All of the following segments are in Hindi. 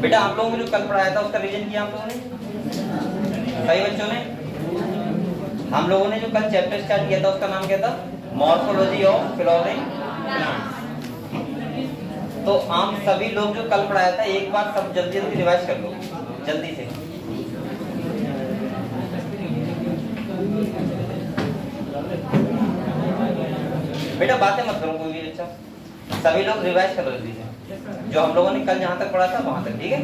बेटा आप लोगों ने जो कल पढ़ाया था उसका रिवीजन किया आप लोगों ने? सही बच्चों ने? हम लोगों ने जो कल चैप्टर स्टार्ट किया था उसका नाम क्या था? Morphology of flowering plants. तो आप सभी लोग जो कल पढ़ाया था एक बार सब जल्दी जल्दी रिवाइज कर लो, जल्दी से। बेटा बातें मत करो कोई भी, अच्छा सभी लोग रिवाइज करो जल्दी से जो हम लोगों ने कल जहां तक पढ़ा था वहां तक, ठीक है?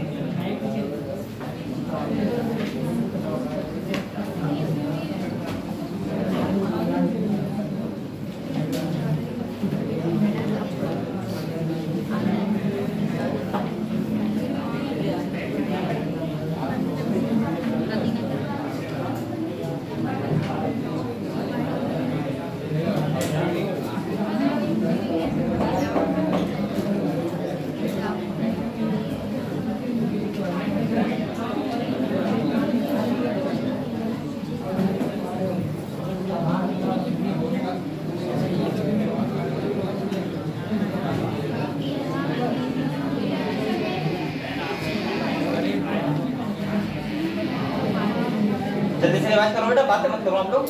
जल्दी से रिवाइज करो बेटा, बातें मत करो आप लोग,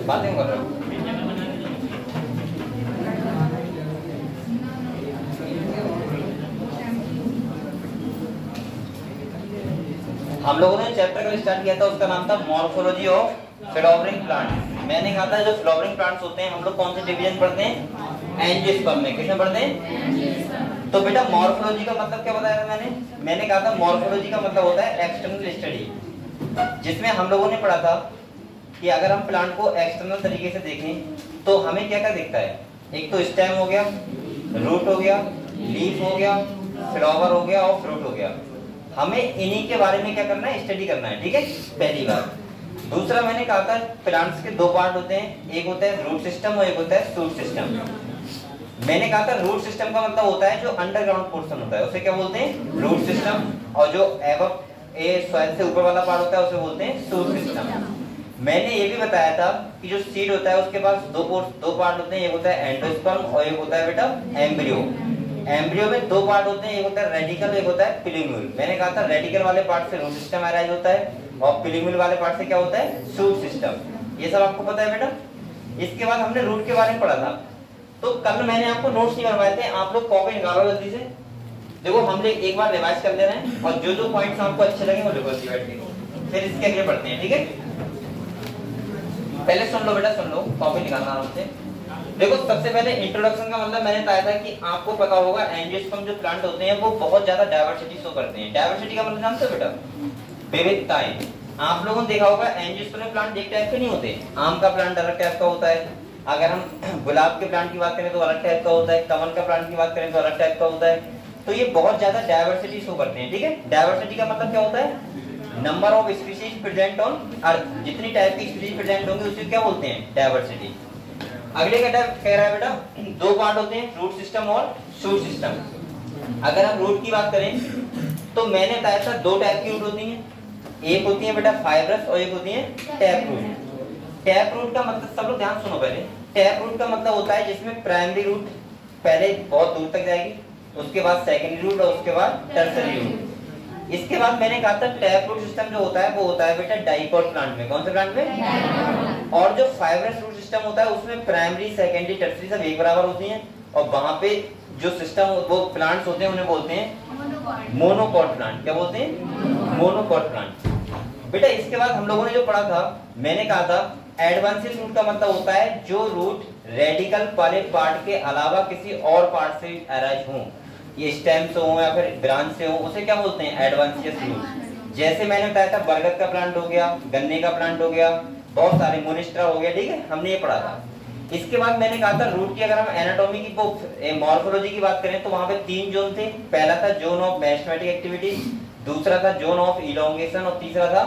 बातें कर रहे हो। हम लोगों ने चैप्टर कल स्टार्ट किया था उसका नाम था मॉर्फोलॉजी ऑफ फ्लावरिंग प्लांट्स। मैंने कहा था जो फ्लावरिंग प्लांट्स होते हैं हम लोग कौन से डिवीजन पढ़ते हैं? एंजियोस्पर्म में। किसमें पढ़ते हैं? तो बेटा मॉर्फोलॉजी का मतलब क्या बताया था मैंने कहा था मॉर्फोलॉजी का मतलब होता है एक्सटर्नल स्टडी, जिसमें हम लोगों ने पढ़ा था कि अगर हम प्लांट को एक्सटर्नल तरीके से देखें तो हमें क्या क्या दिखता है? एक तो स्टेम हो गया, रूट हो गया, लीफ हो गया, फ्लावर हो गया और फ्रूट हो गया। हमें इन्हीं के बारे में क्या करना है? स्टडी करना है, ठीक है? पहली बात। दूसरा मैंने कहा था प्लांट्स के दो पार्ट होते हैं, एक होता है रूट सिस्टम और एक होता है शूट सिस्टम। मैंने कहा था रूट सिस्टम का मतलब होता है जो अंडरग्राउंड पोर्शन होता है उसे क्या बोलते हैं? Root system. और जो एबव सॉइल से ऊपर वाला पार्ट होता है उसे बोलते हैं शूट सिस्टम। मैंने ये भी बताया था कि जो सीड होता है उसके पास दो पार्ट होते हैं, एक होता है एंडोस्पर्म और एक होता है बेटा एम्ब्रियो। एम्ब्रियो में दो पार्ट होते हैं, एक होता है रेडिकल एक होता है पिल्यूम्यूल। मैंने कहा था रेडिकल वाले पार्ट से रूट सिस्टम अराइज होता है और पिल्यूम्यूल वाले पार्ट से क्या होता है? Shoot system. ये सब आपको पता है बेटा? इसके बाद हमने रूट के बारे में पढ़ा था। तो कल मैंने आपको नोट्स नहीं बनवाए थे, आप लोग कॉपी निकालो जल्दी से। देखो हम लोग एक बार रिवाइज कर ले रहे हैं और जो जो पॉइंट्स आपको अच्छे लगे वो लिखो बैठ के, फिर इसके आगे बढ़ते हैं, ठीक है? पहले सुन लो बेटा, सुन लो, कॉपी निकालना आराम से। देखो सबसे पहले इंट्रोडक्शन का मतलब मैंने बताया था कि आपको पता होगा एंजियोस्पर्म जो प्लांट होते हैं वो बहुत ज्यादा डाइवर्सिटी शो करते हैं। डाइवर्सिटी का मतलब जानते हो बेटा? विविधताएं। आप लोगों ने देखा होगा एंजियोस्पर्म प्लांट एक टाइप के नहीं होते। आम का प्लांट अलग टाइप का होता है, अगर हम गुलाब के प्लांट की बात करें तो अलग टाइप का होता है, कमल का प्लांट की बात करें तो अलग टाइप का होता है। तो ये बहुत ज्यादा डाइवर्सिटी शो करते हैं, ठीक है? डाइवर्सिटी का मतलब क्या होता है? Number of species present on earth. जितनी टाइप की स्पीशीज प्रेजेंट होंगी उसे क्या बोलते हैं? डाइवर्सिटी। अगले का टाइप कह रहा है बेटा दो पार्ट होते हैं, रूट सिस्टम और शूट सिस्टम। अगर हम रूट की बात करें तो मैंने बताया था दो टाइप की रूट होती हैं, एक होती है बेटा फाइब्रस और एक होती है टैप रूट। टैप रूट का मतलब सब लोग ध्यान सुनो पहले। टैप रूट का मतलब होता है जिसमें प्राइमरी रूट पहले बहुत दूर तक जाएगी, उसके बाद सेकेंडरी रूट और उसके बाद टर्सरी रूट। इसके बाद मैंने कहा था टैप रूट सिस्टम जो होता है वो होता है बेटा डाइकोट प्लांट में। कौन से प्लांट में? और जो फाइब्रस रूट सिस्टम होता है उसमें प्राइमरी सेकेंडरी टर्सरी सब एक बराबर होती हैं और वहां पे जो सिस्टम वो प्लांट्स होते हैं उन्हें बोलते हैं मोनोकॉट प्लांट। क्या बोलते हैं? Monocot plant. बेटा इसके बाद हम लोगों ने जो पढ़ा था मैंने कहा था एडवांसेस रूट का मतलब होता है जो रूट रेडिकल वाले पार्ट के अलावा किसी और पार्ट से अराइज हो, ये स्टेम से हो या फिर ब्रांच से हो, उसे क्या बोलते हैं? Advances root. जैसे मैंने बताया था बरगद का प्लांट हो गया, गन्ने का प्लांट हो गया, बहुत सारे मोनिस्ट्रा हो गया, ठीक है? हमने ये पढ़ा था। इसके बाद मैंने कहा था रूट की अगर हम एनाटॉमी की मॉर्फोलॉजी की बात करें तो वहां पे तीन जोन थे। पहला था जोन ऑफ मेरिस्टेमेटिक एक्टिविटी, दूसरा था जोन ऑफ इलोंगेशन और तीसरा था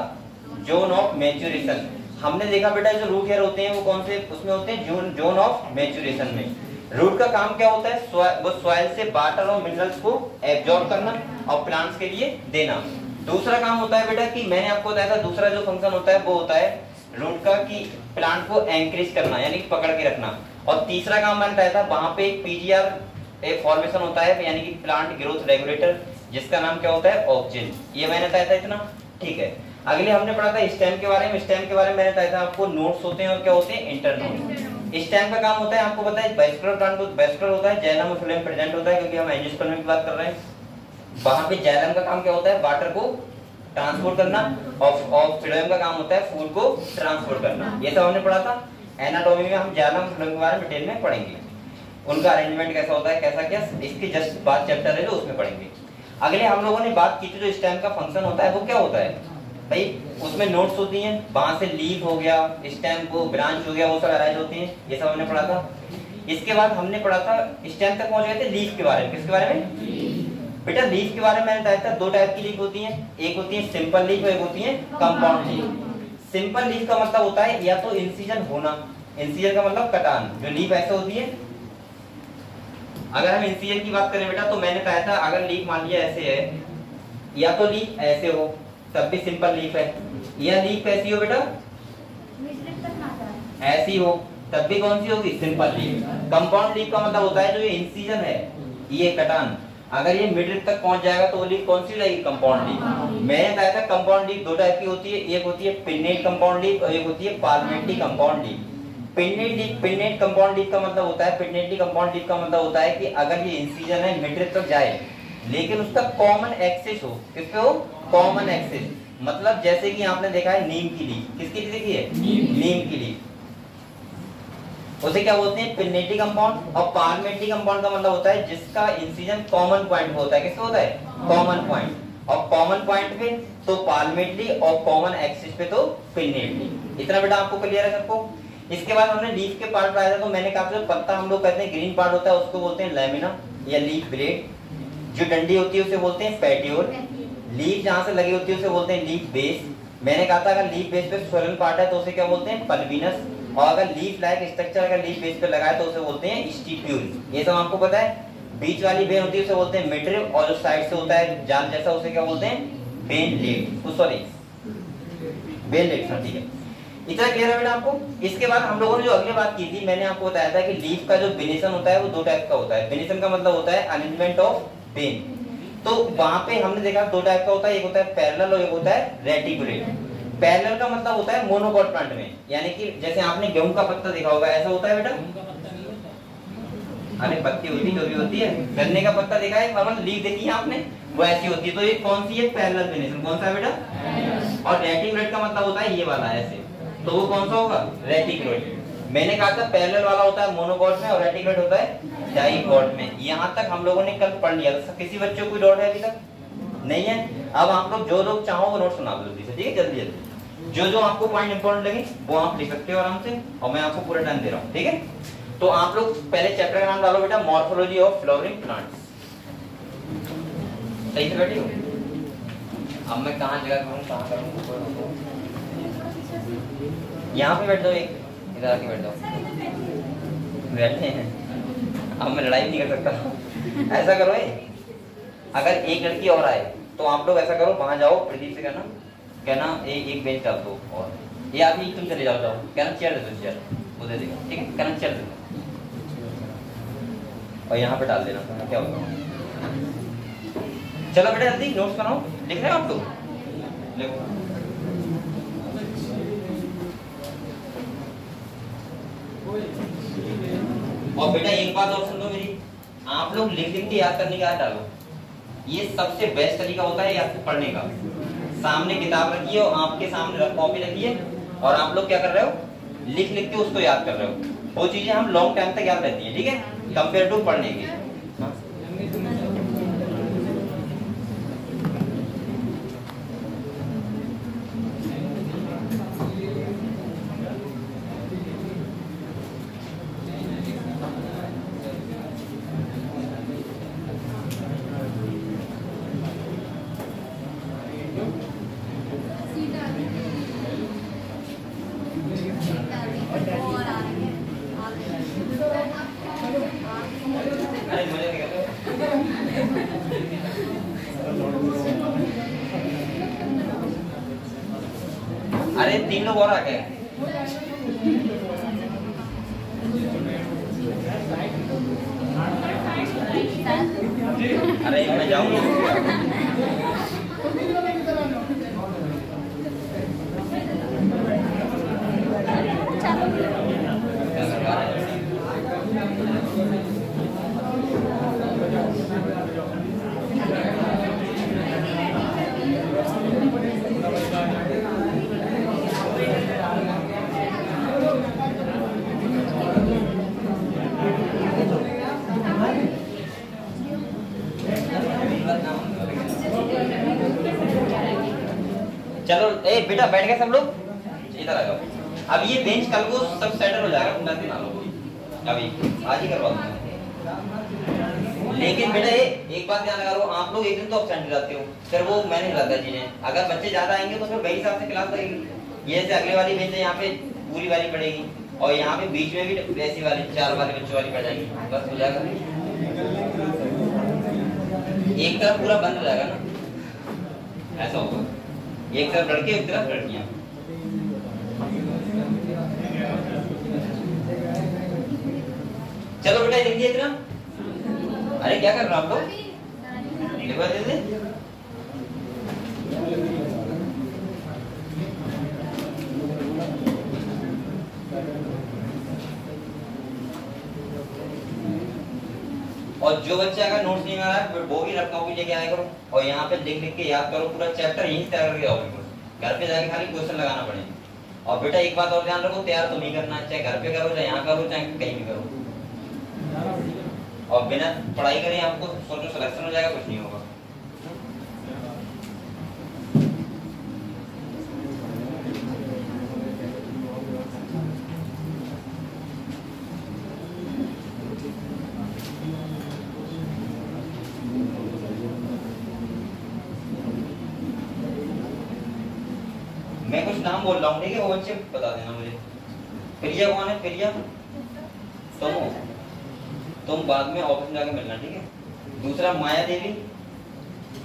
जोन ऑफ मैच्योरेशन। हमने देखा बेटा जो रूट हेयर होते हैं वो कौन से उसमें होते हैं? जोन ऑफ मैच्योरेशन में। रूट का काम क्या होता है? वो सॉइल से वाटर और मिनरल्स को एब्जॉर्ब करना और प्लांट्स के लिए देना। दूसरा काम होता है बेटा कि मैंने आपको बताया था दूसरा जो फंक्शन होता है वो होता है रूट का कि प्लांट को एंकरेज करना यानी पकड़ के रखना। और तीसरा काम मैंने बताया था वहां पे एक पीजीआर फॉर्मेशन होता है यानी कि प्लांट ग्रोथ रेगुलेटर। जिसका नाम क्या होता है ऑक्जिन। ये मैंने बताया था इतना, ठीक है। अगले हमने पढ़ा था स्टेम के बारे में। स्टेम के बारे में मैंने बताया था आपको नोड्स होते हैं और क्या होते हैं इंटरनोड। स्टेम का काम होता है आपको पता है वेस्कुलर प्लांट वेस्कुलर होता है, जाइलम और फ्लोएम प्रेजेंट होता है क्योंकि हम एंजियोस्पर्म की बात कर रहे हैं। वहां पे जाइलम का काम क्या होता है वाटर को ट्रांसपोर्ट करना और फ्लोएम का काम होता है फूड को ट्रांसपोर्ट करना। ये सब हमने पढ़ा था। एनाटॉमी में हम जाइलम फ्लोएम के बारे में डिटेल में पढ़ेंगे, उनका अरेंजमेंट कैसा होता है कैसा क्या, इसकी जस्ट बात चैप्टर है जो उसमें पढ़ेंगे। अगले हम लोगों ने बात की थी जो स्टेम का फंक्शन होता है वो क्या होता है भाई, उसमें नोट्स होती हैं, वहां से लीफ हो गया, स्टेम को ब्रांच हो गया, वो सब अरेंज होती हैं, ये सब हमने पढ़ा था। इसके बाद हमने पढ़ा था स्टेम तक पहुंच गए थे लीफ के बारे में। किसके बारे में बेटा, लीफ के बारे में मैंने बताया था दो टाइप की लीफ होती हैं, एक होती है सिंपल लीफ और एक होती है कंपाउंड लीफ। सिंपल लीफ का मतलब होता है या तो इंसिजन होना, इंसिजन का मतलब कटान, जो लीफ ऐसे होती है। अगर हम इंसिजन की बात करें बेटा तो मैंने कहा था अगर लीफ मान लिया ऐसे है, या तो लीफ ऐसे हो तब भी सिंपल लीफ है, या लीफ कैसी हो बेटा ऐसी हो तब भी कौन सी होगी सिंपल लीफ। कंपाउंड लीफ का मतलब होता है जो ये इंसिजन है ये कटान, अगर ये मिडिल तक पहुंच जाएगा तो वो लीफ कौन सी रहेगी कंपाउंड लीफ। मैंने कहा था कंपाउंड लीफ दो टाइप की होती है, एक होती है पिन्नेट कंपाउंड लीफ और एक होती है palmately compound leaf. Pinnate compound leaf का मतलब होता है, पिन्नेटली कंपाउंड लीफ का मतलब होता है कि अगर ये इंसिजन है मिडिल तक जाए लेकिन उसका कॉमन एक्सिस हो, किस पे हो कॉमन एक्सिस, मतलब जैसे कि आपने देखा है नीम की लीफ, किसकी देखी है नीम की लीफ, उसे क्या बोलते हैं पिन्नेटली कंपाउंड। और पाल्मेट्री कंपाउंड का मतलब होता है जिसका इंसिजन कॉमन पॉइंट होता है, किसका होता है कॉमन पॉइंट, और कॉमन पॉइंट पे तो पाल्मेट्री और कॉमन एक्सिस पे तो पिन्नेटली। इतना बेटा आपको क्लियर है सबको। इसके बाद हमने लीफ के पार्ट पढ़ाया था, तो मैंने कहा था पत्ता हम लोग कहते हैं ग्रीन पार्ट होता है उसको बोलते हैं लैमिना या लीफ ब्लेड, जो डंडी होती है उसे बोलते हैं पेटियोल, लीफ जहां से लगी होती है उसे बोलते हैं लीफ बेस। मैंने कहा था अगर लीफ बेस पे स्वोलन पार्ट है तो उसे क्या बोलते हैं पल्विनस, और अगर लीफ लाइक स्ट्रक्चर अगर लीफ बेस पे लगा है तो उसे बोलते हैं स्टिप्यूल। ये सब आपको पता है। बीच वाली वेन होती है उसे बोलते हैं मिडरिब, और जो साइड से होता है जाल जैसा उसे क्या बोलते हैं veinlet, sorry veinlet, ठीक है। इतना क्लियर है बेटा आपको। इसके बाद हम लोगों ने जो अगली बात की थी मैंने आपको बताया था कि लीफ का जो वेनेशन होता है वो दो टाइप का होता है। वेनेशन का मतलब होता है अरेंजमेंट ऑफ वेन, तो वहां पे हमने देखा दो टाइप का होता है, एक होता है पैरेलल और एक होता है रेटिकुलेट। पैरेलल का मतलब होता है मोनोकॉट प्लांट में, यानी कि जैसे आपने गेहूं का पत्ता देखा होगा ऐसा होता है बेटा, अरे पत्ती होती जो भी होती है, गन्ने का पत्ता देखा है मतलब लीफ देखी है आपने वो ऐसी होती है, तो ये कौन सी है पैरेलल वेनेशन, कौन सा है बेटा। और रेटिकुलेट का मतलब होता है ये वाला ऐसे, तो वो कौन सा होगा रेटिकुलेट। मैंने कहा था पैरेलल वाला होता है मोनोकॉट में और रेटिकुलेट होता है डाइकॉट में। यहाँ तक हम लोगों ने कल पढ़ लिया था। किसी बच्चे को कोई डाउट है अभी तक नहीं है? अब आप लोग जो लोग चाहो वो नोट सुना दो जल्दी से, ठीक है जल्दी जल्दी, जो जो आपको पॉइंट इंपॉर्टेंट लगे वो आप लिख सकते हो आराम से, और मैं आपको पूरा टाइम दे रहा हूँ, ठीक है। तो आप लोग पहले चैप्टर का नाम डालो बेटा मॉर्फोलॉजी ऑफ फ्लावरिंग प्लांट्स। सही से बैठे हो? अब मैं कहाँ जगह करूँ कहाँ करूँ, यहाँ पे बैठ जाओ, एक इधर आके बैठ जाओ, बैठे हैं। अब मैं लड़ाई नहीं कर सकता। ऐसा करो अगर एक लड़की और आए तो आप लोग ऐसा करो वहां जाओ, प्रदीप से कहना एक बेंच डाल दो, और ये आदमी तुम चले जाओ कहना चेयर दे दो, चेयर वो दे देगा, ठीक है कहना चेयर दे दो, और यहाँ पे डाल देना क्या होगा। चलो बेटा जल्दी नोट्स बनाओ, लिख रहे हो आप लोग, लिखो। और बेटा एक बात और सुन लो मेरी, आप लोग लिख लिख के याद करने का डालो, ये सबसे बेस्ट तरीका होता है आपको पढ़ने का। सामने किताब रखिए और आपके सामने कॉपी रखिए, और आप लोग क्या कर रहे हो लिख लिख के उसको याद कर रहे हो। वो चीजें हम लॉन्ग टाइम तक याद रहती है, ठीक है, कंपेयर टू पढ़ने की। अरे तीन लोग और आ गए। अरे मैं जाऊंगा। बेटा बैठ गए सब लोग, इधर आ जाओ। अब ये बेंच कल को सब सेटल हो जाएगा, तुम टेंशन ना लो, अभी आज ही करवा दूंगा। लेकिन बेटा ये एक बात ध्यान रखो, आप लोग एक दिन तो एब्सेंट रहते हो, फिर वो मैनेज रहता है चीजें। अगर बच्चे ज्यादा आएंगे तो फिर वही हिसाब से क्लास लगेगी। ये जैसे अगले वाली बेंच है, यहाँ पे पूरी वाली पड़ेगी और यहाँ पे बीच में भी वैसी वाली 4 वाले बच्चों वाली पड़ जाएगी, बस हो जाएगा। एक तरफ पूरा बंद हो जाएगा ना, ऐसा होगा। एक तरफ लड़के एक तरफ लड़कियां। चलो बेटा लिख दिए इतना। अरे क्या कर रहे हो आप लोग, लिखवा दीजिए। और जो बच्चे अगर नोट्स नहीं आ रहा है वो भी रफ कॉपी लेके आया करो और यहाँ पे लिख लिख के याद करो, पूरा चैप्टर यहीं से तैयार करके आओ। घर पे जाके खाली क्वेश्चन लगाना पड़ेगा। और बेटा एक बात और ध्यान रखो, तैयार तो नहीं करना, चाहे घर पे करो चाहे यहाँ करो चाहे कहीं भी करो। और बिना पढ़ाई करें आपको सोचो सिलेक्शन हो जाएगा, कुछ नहीं होगा। मैं कुछ नाम बोल रहा हूँ, ठीक है, वो बच्चे बता देना मुझे। प्रिया कौन है? प्रिया तुम बाद में ऑफिस में जाके मिलना, ठीक है। दूसरा माया देवी,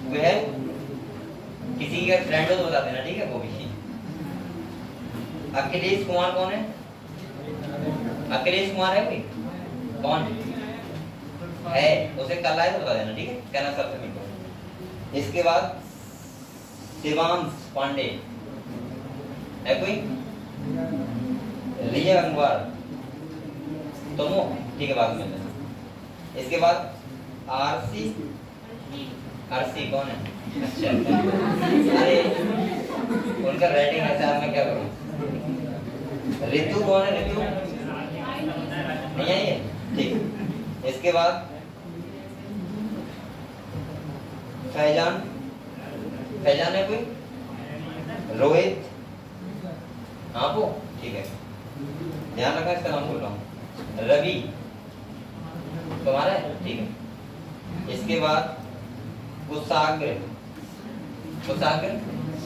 वह किसी का फ्रेंड हो तो बता देना, ठीक है, वो भी। अखिलेश कुमार कौन है? अखिलेश कुमार है कोई? कौन है? उसे कल आए तो बता देना, ठीक है, कहना सर से मिलो। इसके बाद शिवांश पांडे है कोई? रिया गंगवार तुम हो, ठीक है, बाद में मिलना। इसके बाद आरसी कौन है? अच्छा अरे उनका राइटिंग ऐसा है, मैं क्या करूं। ऋतु कौन है? ऋतु नहीं आई है, ठीक। इसके बाद फैजान है कोई? रोहित आप हो, ठीक है, ध्यान रखा इसका नाम बोल रहा हूँ। रवि तुम्हारा है, ठीक है। इसके बाद कुशाग्र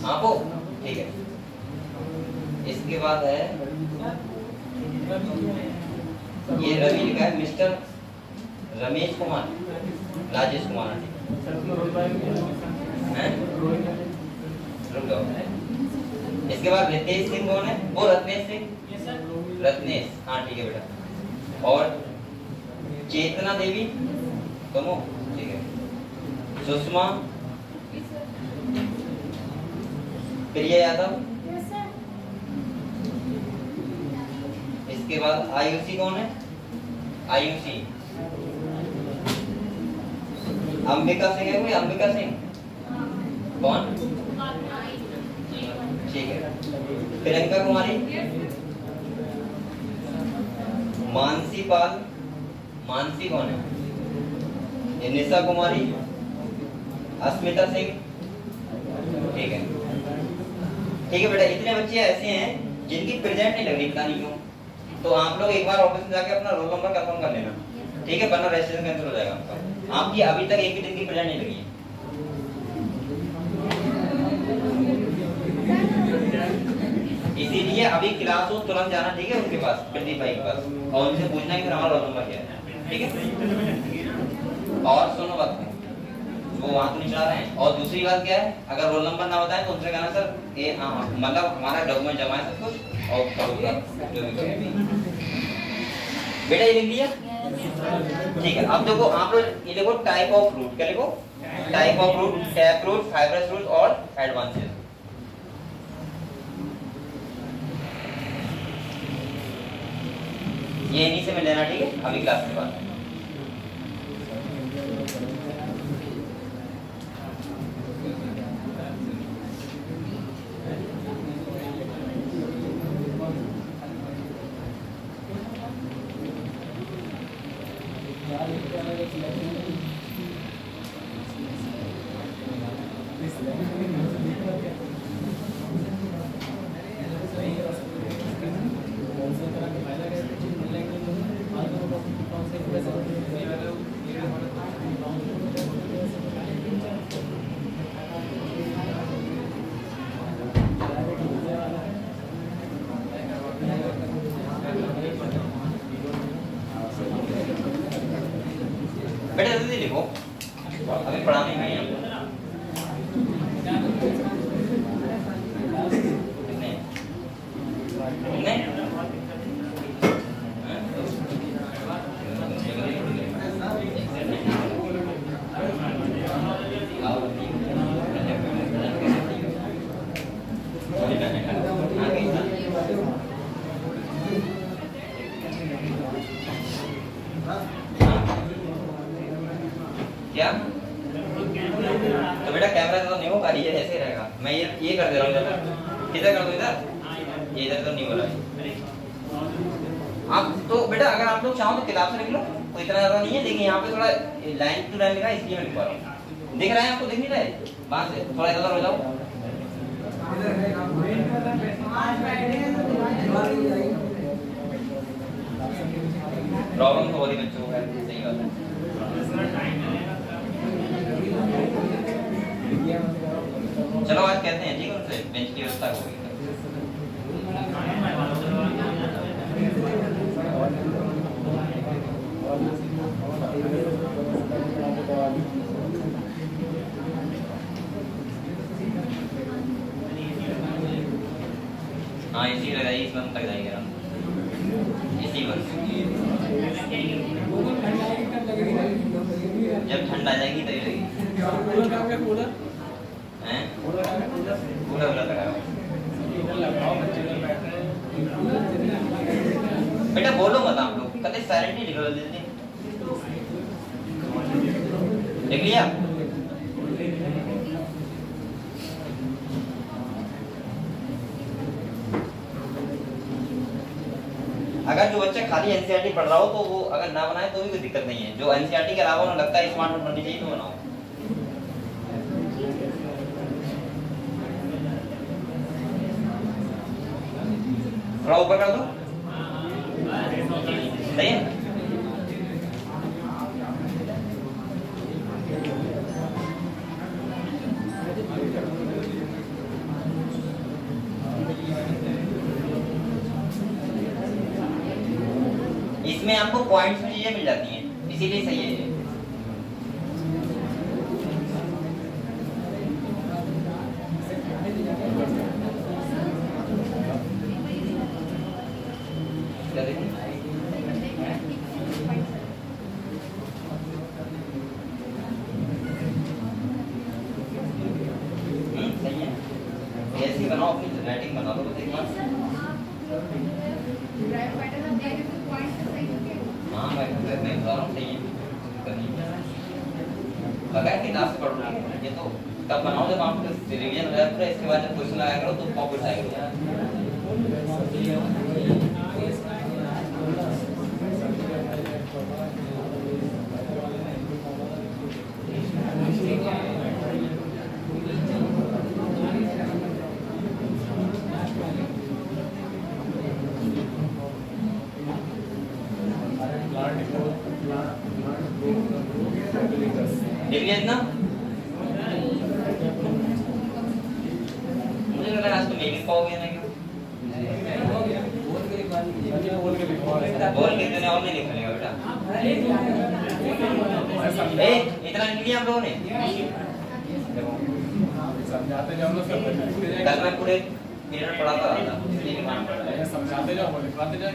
आप हो, ठीक है। इसके बाद है ये रवि लिखा है, मिस्टर रमेश कुमार, राजेश कुमार, रुक जाओ। इसके बाद रितेश सिंह कौन है? वो रत्नेश सिंह, रत्नेश, हाँ ठीक है बेटा। और चेतना देवी तुम हो, ठीक है। सुषमा, प्रिया यादव, इसके बाद आयुषी कौन है? आयुषी, अंबिका सिंह है कोई? अंबिका सिंह कौन? ठीक है। प्रियंका कुमारी, मानसी पाल, मानसी कौन है? ये निशा कुमारी, अस्मिता सिंह, ठीक है, ठीक है बेटा। इतने बच्चे ऐसे हैं जिनकी प्रेजेंट नहीं लग रही, पता नहीं क्यों। तो आप लोग एक बार ऑफिस में जाके अपना रोल नंबर कंफर्म कर लेना, ठीक है, वरना रजिस्ट्रेशन कैंसिल हो जाएगा आपका। आपकी अभी तक एक भी दिन की प्रेजेंट नहीं लगी है। इसीलिए अभी क्लास हो तुरंत जाना, ठीक है, उनके पास, प्रदीप भाई के पास, और उनसे पूछना है कि हमारा रोल नंबर क्या है, ठीक है। और सुनो बात, वो वहां तो नहीं चला रहे हैं। और दूसरी बात क्या है, अगर रोल नंबर ना बताए तो उनसे कहना सर ये मतलब हमारा डॉक्यूमेंट जमा है सब कुछ और करूंगा जो भी करूंगा। बेटा ये लिख लिया, ठीक है। अब देखो आप लोग ये लिखो टाइप ऑफ रूट, क्या लिखो? Type of root, tap root, fibrous root और एडवांसेस। ये इन्हीं से मिल लेना, ठीक है, अभी क्लास के बाद। बेटा जल्दी लिखो, अभी पढ़ाने में है कितने कितने क्या? तो बेटा कैमरा तो नहीं होगा, ये ऐसे रहेगा। मैं ये कर दे रहा हूँ, इधर कर दो, इधर ये इधर तो नहीं हो रहा है। आप तो बेटा अगर आप लोग चाहो तो किताब से लिख लो, कोई इतना ज्यादा नहीं है, लेकिन यहाँ पे थोड़ा लाइन टू लाइन लिखा है इसलिए मैं लिख पा रहा हूँ। दिख रहा है आपको? दिख नहीं रहा है? वहां से थोड़ा इधर हो जाओ। प्रॉब्लम तो हो रही बच्चों को है, सही बात है। चलो आज कहते हैं ठीक है, उनसे बेंच की व्यवस्था होगी। हाँ इसी लग इस मंथ तक जाएंगे हम, इसी वर्ष जब ठंड आ जाएगी तभी लगेगी। हैं? कूलर लगाओ। बेटा बोलो मत आप लोग, कभी साइलेंटली लिखो जल्दी। लिख लिया? अगर जो बच्चा खाली एनसीईआरटी पढ़ रहा हो तो वो अगर ना बनाए तो भी कोई दिक्कत नहीं है। जो एनसीईआरटी के अलावा उन्हें लगता है स्मार्ट नोट बननी चाहिए तो बनाओ। थोड़ा ऊपर कर दो, सही है। इसमें आपको पॉइंट्स में चीजें मिल जाती हैं, इसीलिए सही है। सही है, ऐसे ही बनाओ, अपनी राइटिंग बना दो एक बार। हाँ मैं बता रहा हूँ, सही है, लगा किताब से पढ़ो ये तो तब बनाओ जब आपको रिवीजन हो जाए पूरा, इसके बाद जब क्वेश्चन लगाया करो तो पॉप उठाएगा। ना मुझे लगा आज तो नहीं लिख पाओगे ना, क्यों बोल के देने और नहीं लिखने का बेटा। ए इतना लिख लिया हम लोगों ने, समझाते जाओ लोग, कल मैं पूरे पीरियड पढ़ाता रहा था, समझाते जाओ लिखवाते जाओ,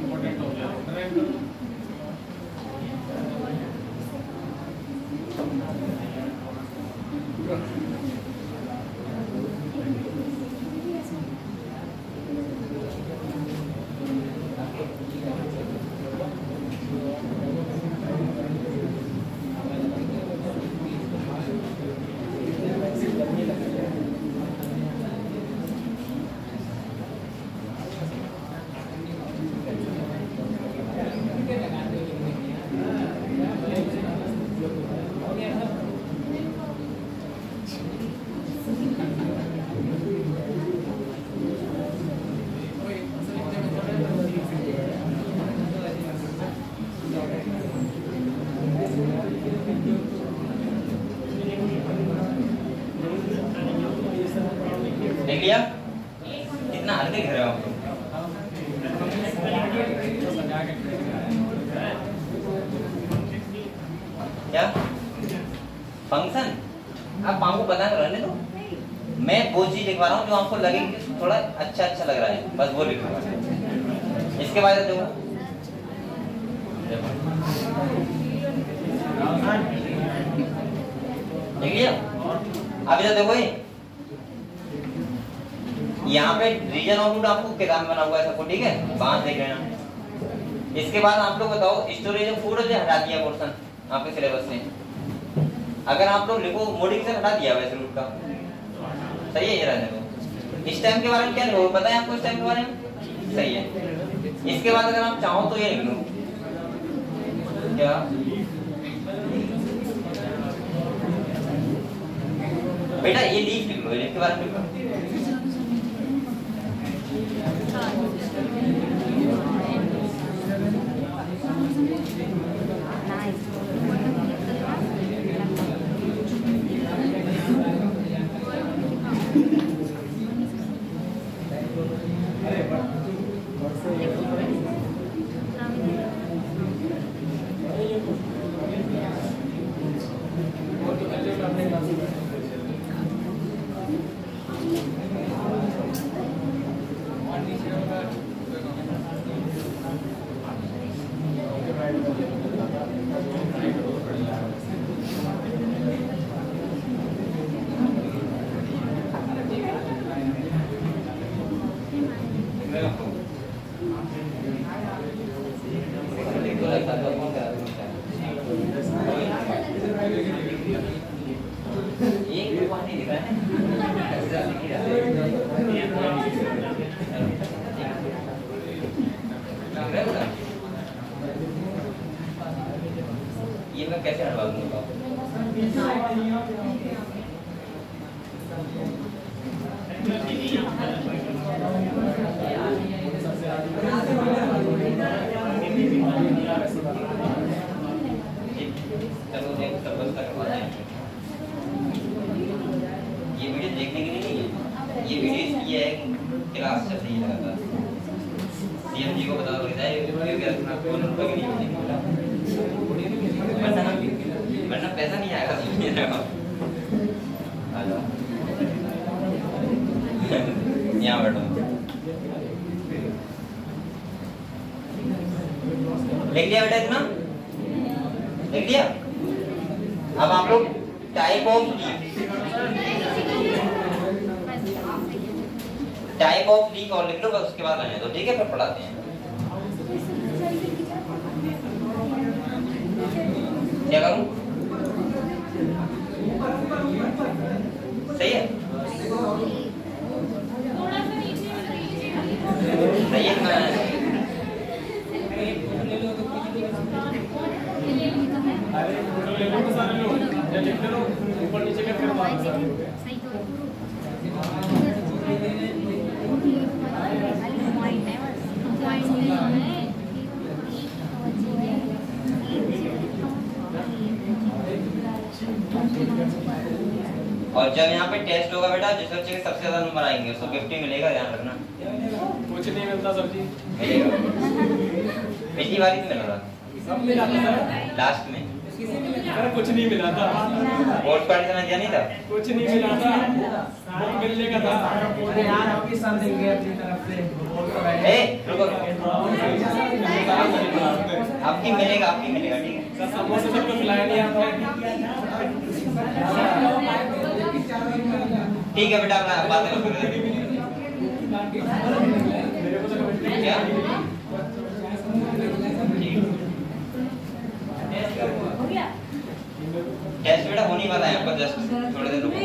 इम्पोर्टेंट हो गया। देख लिया कितना हल्के लिख रहे हो आप लोग। क्या फंक्शन? आप पाँव को पता कर रहने दो, मैं वो चीज लिखवा रहा हूँ जो आपको लगे कि थोड़ा अच्छा लग रहा है, बस वो लिखूंगा। इसके बाद देखो देख लिया। अभी तो देखो यहाँ पे रीजन ऑफ रूट आपको किताब में बना हुआ है सबको, ठीक है, बात देख लेना। इसके बाद आप लोग बताओ स्टोरेज ऑफ फूड हटा दिया पोर्शन आपके सिलेबस से। अगर आप लोग लिखो मॉडिफिकेशन हटा दिया वैसे रूट का, सही है ये रहने दो। इस टाइम के बारे में क्या लिखो, पता है आपको इस टाइम के बारे में? सही है। इसके बाद अगर आप चाहो तो ये लिख लो क्या, बेटा ये लीफ लिख लो, लीफ के बारे में लिख लो। ये मैं कैसे हटवा दूंगा? ये वीडियो देखने के लिए नहीं है, ये वीडियो इसलिए है क्लास चल रही है लगातार। सीएम जी को बता दो वरना पैसा नहीं आएगा। यहाँ बैठो, लिख लिया बेटा इतना? लिख लिया? अब आप लोग टाइप ऑफ लीक और लिख लो, बस उसके बाद आने दो, ठीक है, फिर पढ़ाते हैं। क्या करूं? सही है, सही है। ऊपर नीचे क्या करना है? और जब यहाँ पे टेस्ट होगा बेटा, जिस बच्चे के सबसे ज्यादा नंबर आएंगे उसको गिफ्ट मिलेगा, ध्यान रखना। कुछ नहीं मिलता सर जी, मिलेगा। पिछली बार ही तो मिला था, सब मिला था लास्ट में। कुछ नहीं मिला था, वोट पार्टी में दिया नहीं था, कुछ नहीं मिला था, वोट मिलने का था यार। हम भी साथ देंगे अपनी तरफ से। ए रुको, आपकी मिलेगा, ठीक है। समोसे सबको खिलाया नहीं आता, ठीक है बेटा, अपना बातें करो। क्या टेस्ट बेटा होने वाला है आपका, जस्ट थोड़े दिन रुको।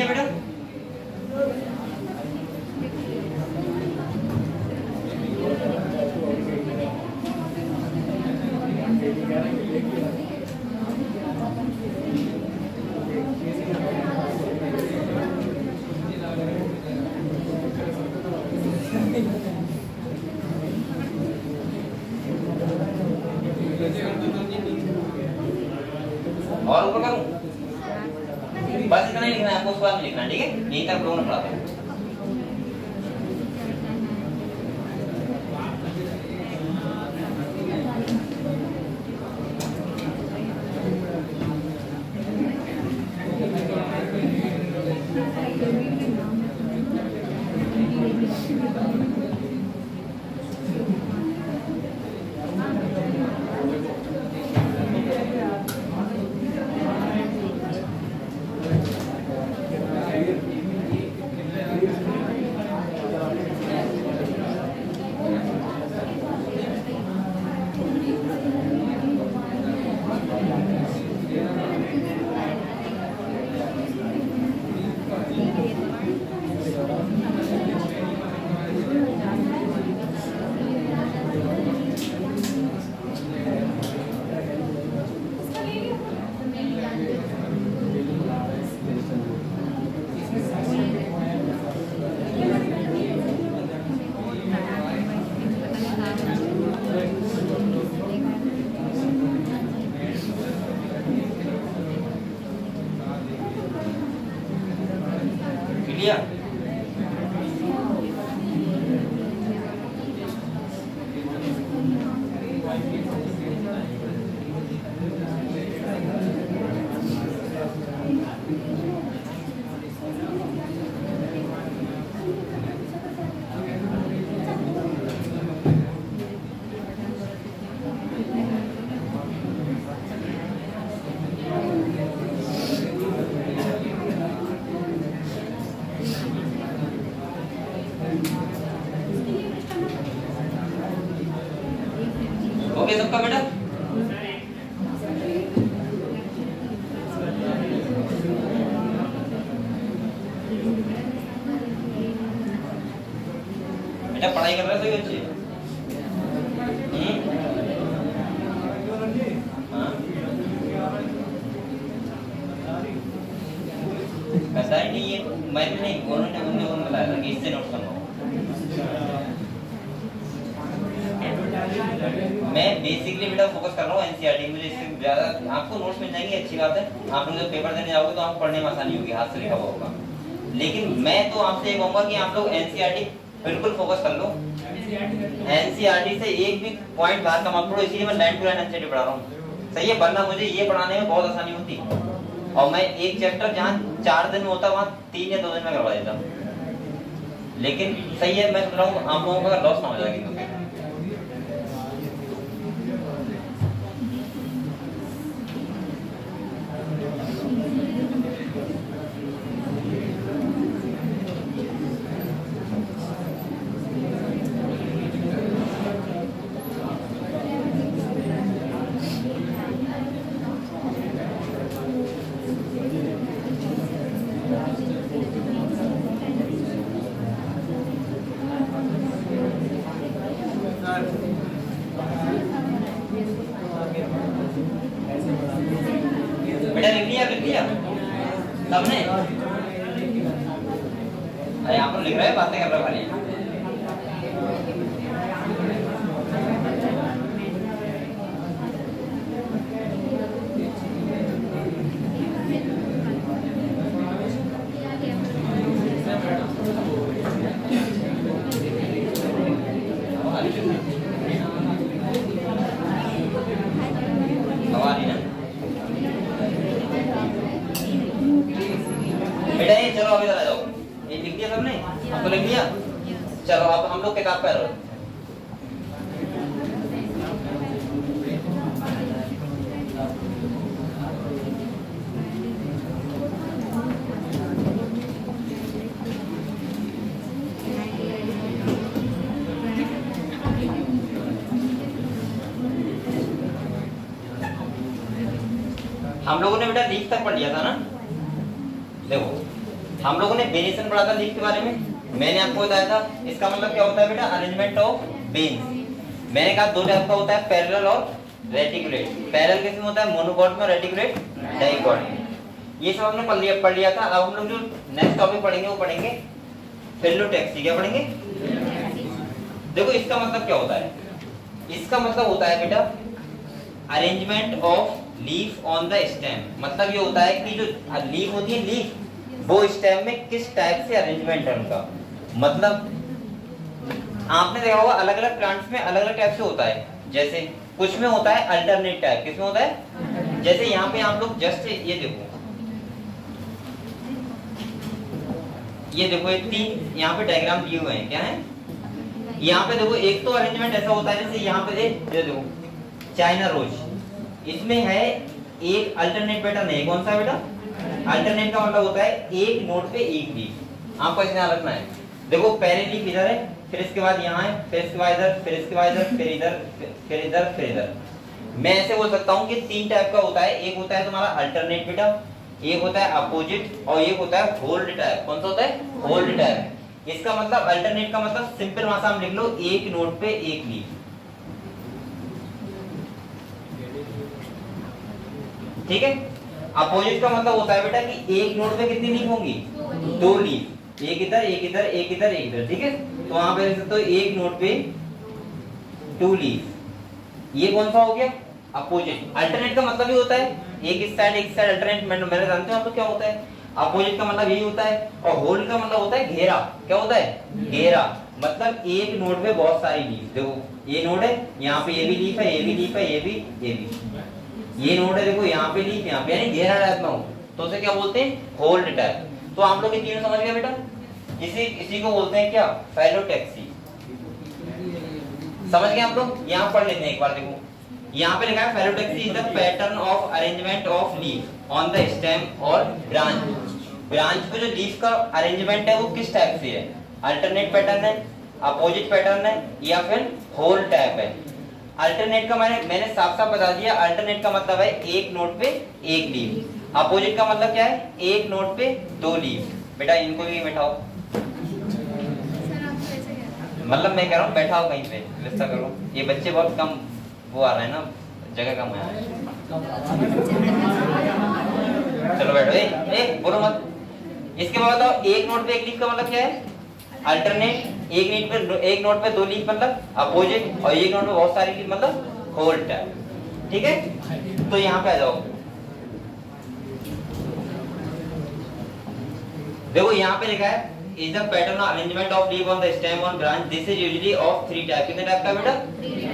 लिया बेटा? और ऊपर करूं? बस इतना ही लिखना है आपको, उसके बाद में लिखना है, ठीक है? यहीं तक लोगों ने पढ़ा था। क्लियर? ओके सबका बेटा? बेटा पढ़ाई कर रहे हो सही बच्चे? हाँ? ऐसा ही नहीं है, मैंने नहीं, उन्होंने बताया था कि इससे नोट करना। मैं बेसिकली बेटा फोकस कर रहा हूँ एनसीईआरटी, मुझे इससे ज्यादा आपको नोट्स मिल जाएंगे, अच्छी बात है। आप लोग जब पेपर देने जाओगे तो आपको पढ़ने में आसानी होगी, हाथ से लिखा हुआ होगा। लेकिन मैं तो आपसे ये कहूंगा कि आप लोग एनसीईआरटी बिल्कुल फोकस कर लो। एनसीईआरटी से एक भी पॉइंट बाहर का मत पढ़ो, इसीलिए मैं लाइन टू लाइन एनसीईआरटी पढ़ा रहा हूँ, सही है? वरना मुझे ये पढ़ाने में बहुत आसानी होती, और मैं एक चैप्टर जहाँ 4 दिन में होता वहाँ 3 या 2 दिन में करवा देता। लेकिन सही है, मैं सोच रहा हूँ आप लोगों का लॉस ना हो जाएगी। बेटा लिख लिया सबने? अरे आप लोग लिख रहे हैं, बातें कर रहे हो खाली। बेटा ये चलो अभी आ जाओ, ये लिख दिया सबने? आपको लिख दिया? चलो अब हम लोग किताब पर हम लोगों ने बेटा लीफ तक पढ़ लिया था ना? देखो हम लोगों ने वेरिएशन पढ़ा था लीफ के बारे में, मैंने आपको बताया था इसका मतलब क्या होता है बेटा, अरेंजमेंट ऑफ वेन्स। मैंने कहा दो टाइप का होता है, पैरेलल और रेटिकुलेट। पैरेलल किसमें होता है, मोनोकॉट में, रेटिकुलेट डाइकॉट में। ये सब हमने पढ़ लिया था। अब हम लोग जो नेक्स्ट टॉपिक पढ़ेंगे वो पढ़ेंगे फिलोटैक्सी। क्या पढ़ेंगे? देखो इसका मतलब क्या होता है, इसका मतलब होता है बेटा arrangement of leaf on the stem. मतलब ये होता है कि जो लीफ होती है, लीफ वो स्टेम में किस टाइप से अरेंजमेंट है उनका। मतलब आपने देखा होगा अलग अलग प्लांट्स में अलग अलग टाइप से होता है। जैसे कुछ में होता है अल्टरनेट टाइप, किसमें होता है, जैसे यहाँ पे आप लोग जस्ट ये देखो, ये देखो ये तीन यहाँ पे डायग्राम दिए हुए हैं, क्या है यहाँ पे देखो। एक तो अरेंजमेंट ऐसा होता है जैसे यहाँ पे ये देखो चाइना रोज, इसमें है एक अल्टरनेट पैटर्न है। कौन सा बेटा? अल्टरनेट का मतलब होता है एक नोड पे एक लीफ। आपको इसे ध्यान रखना है। देखो पहले लीफ इधर है, फिर इसके बाद यहाँ है, फिर इसके बाद इधर, फिर इसके बाद इधर, फिर इधर, फिर इधर, फिर इधर। मैं ऐसे बोल सकता हूँ कि तीन टाइप का होता है। एक होता है तुम्हारा अल्टरनेट बेटा, एक होता है अपोजिट, और एक होता है होल्ड टाइप। कौन सा होता है? Hold type. इसका मतलब अल्टरनेट का मतलब सिंपल भाषा में लिख लो, एक नोड पे एक लीफ। ठीक है। अपोजिट का मतलब होता है बेटा कि एक नोड पे कितनी लीफ होंगी? दो लीफ, एक इधर, एक इधर, एक इधर, एक इधर। ठीक है, तो वहां पे लिख सकते हो एक नोड पे टू लीफ। ये कौन सा हो गया? अपोजिट। अल्टरनेट का मतलब ये होता है एक इस साइड एक साइड अल्टरनेट। मैंने जानते हो आप लोग क्या होता है? अपोजिट का मतलब यही होता है। और होल्ड का मतलब होता है घेरा। क्या होता है? घेरा। मतलब एक नोड पे बहुत सारी लीफ। देखो ये नोड है, यहाँ पे ये भी लीफ है, ये भी लीफ है, ये भी, ये भी। ये नोड है, देखो यहाँ पे लीफ, यहाँ पे, यानी घेरा टाइप में हो, तो उसे क्या बोलते हैं? Hold type. तो आप लोग ये तीनों समझ गए बेटा। इसी को बोलते हैं क्या? फिलोटैक्सी। समझ गए आप लोग? यहाँ पढ़ लेते हैं एक बार। देखो यहाँ पे लिखा है phyllotaxy is the pattern of arrangement of leaf on the stem और ब्रांच। ब्रांच पे जो लीफ का अरेंजमेंट है वो किस टाइप से है? अल्टरनेट पैटर्न है, अपोजिट पैटर्न है, या फिर होल टाइप है। अल्टरनेट का मैंने साफ साफ बता दिया। अल्टरनेट का मतलब है एक नोड पे एक लीफ। अपोजिट का मतलब क्या है? एक नोड पे दो लीफ। बेटा इनको भी बैठाओ, मतलब मैं कह रहा हूँ बैठाओ कहीं पे, व्यवस्था करो। ये बच्चे बहुत कम वो आ रहे हैं ना, जगह कम है। चलो बैठो। एक बोलो मत। इसके बाद बताओ एक नोड पे एक लीफ का मतलब क्या है? अल्टरनेट। एक नोड पे दो लीफ मतलब अपोजिट, और एक नोड पे बहुत सारी लीफ मतलब होल टाइप। ठीक है, तो यहाँ पे आ जाओ। देखो यहाँ पे लिखा है is the pattern of arrangement of leaf on the stem on branch. This is usually of three type. कितने टाइप का बेटा?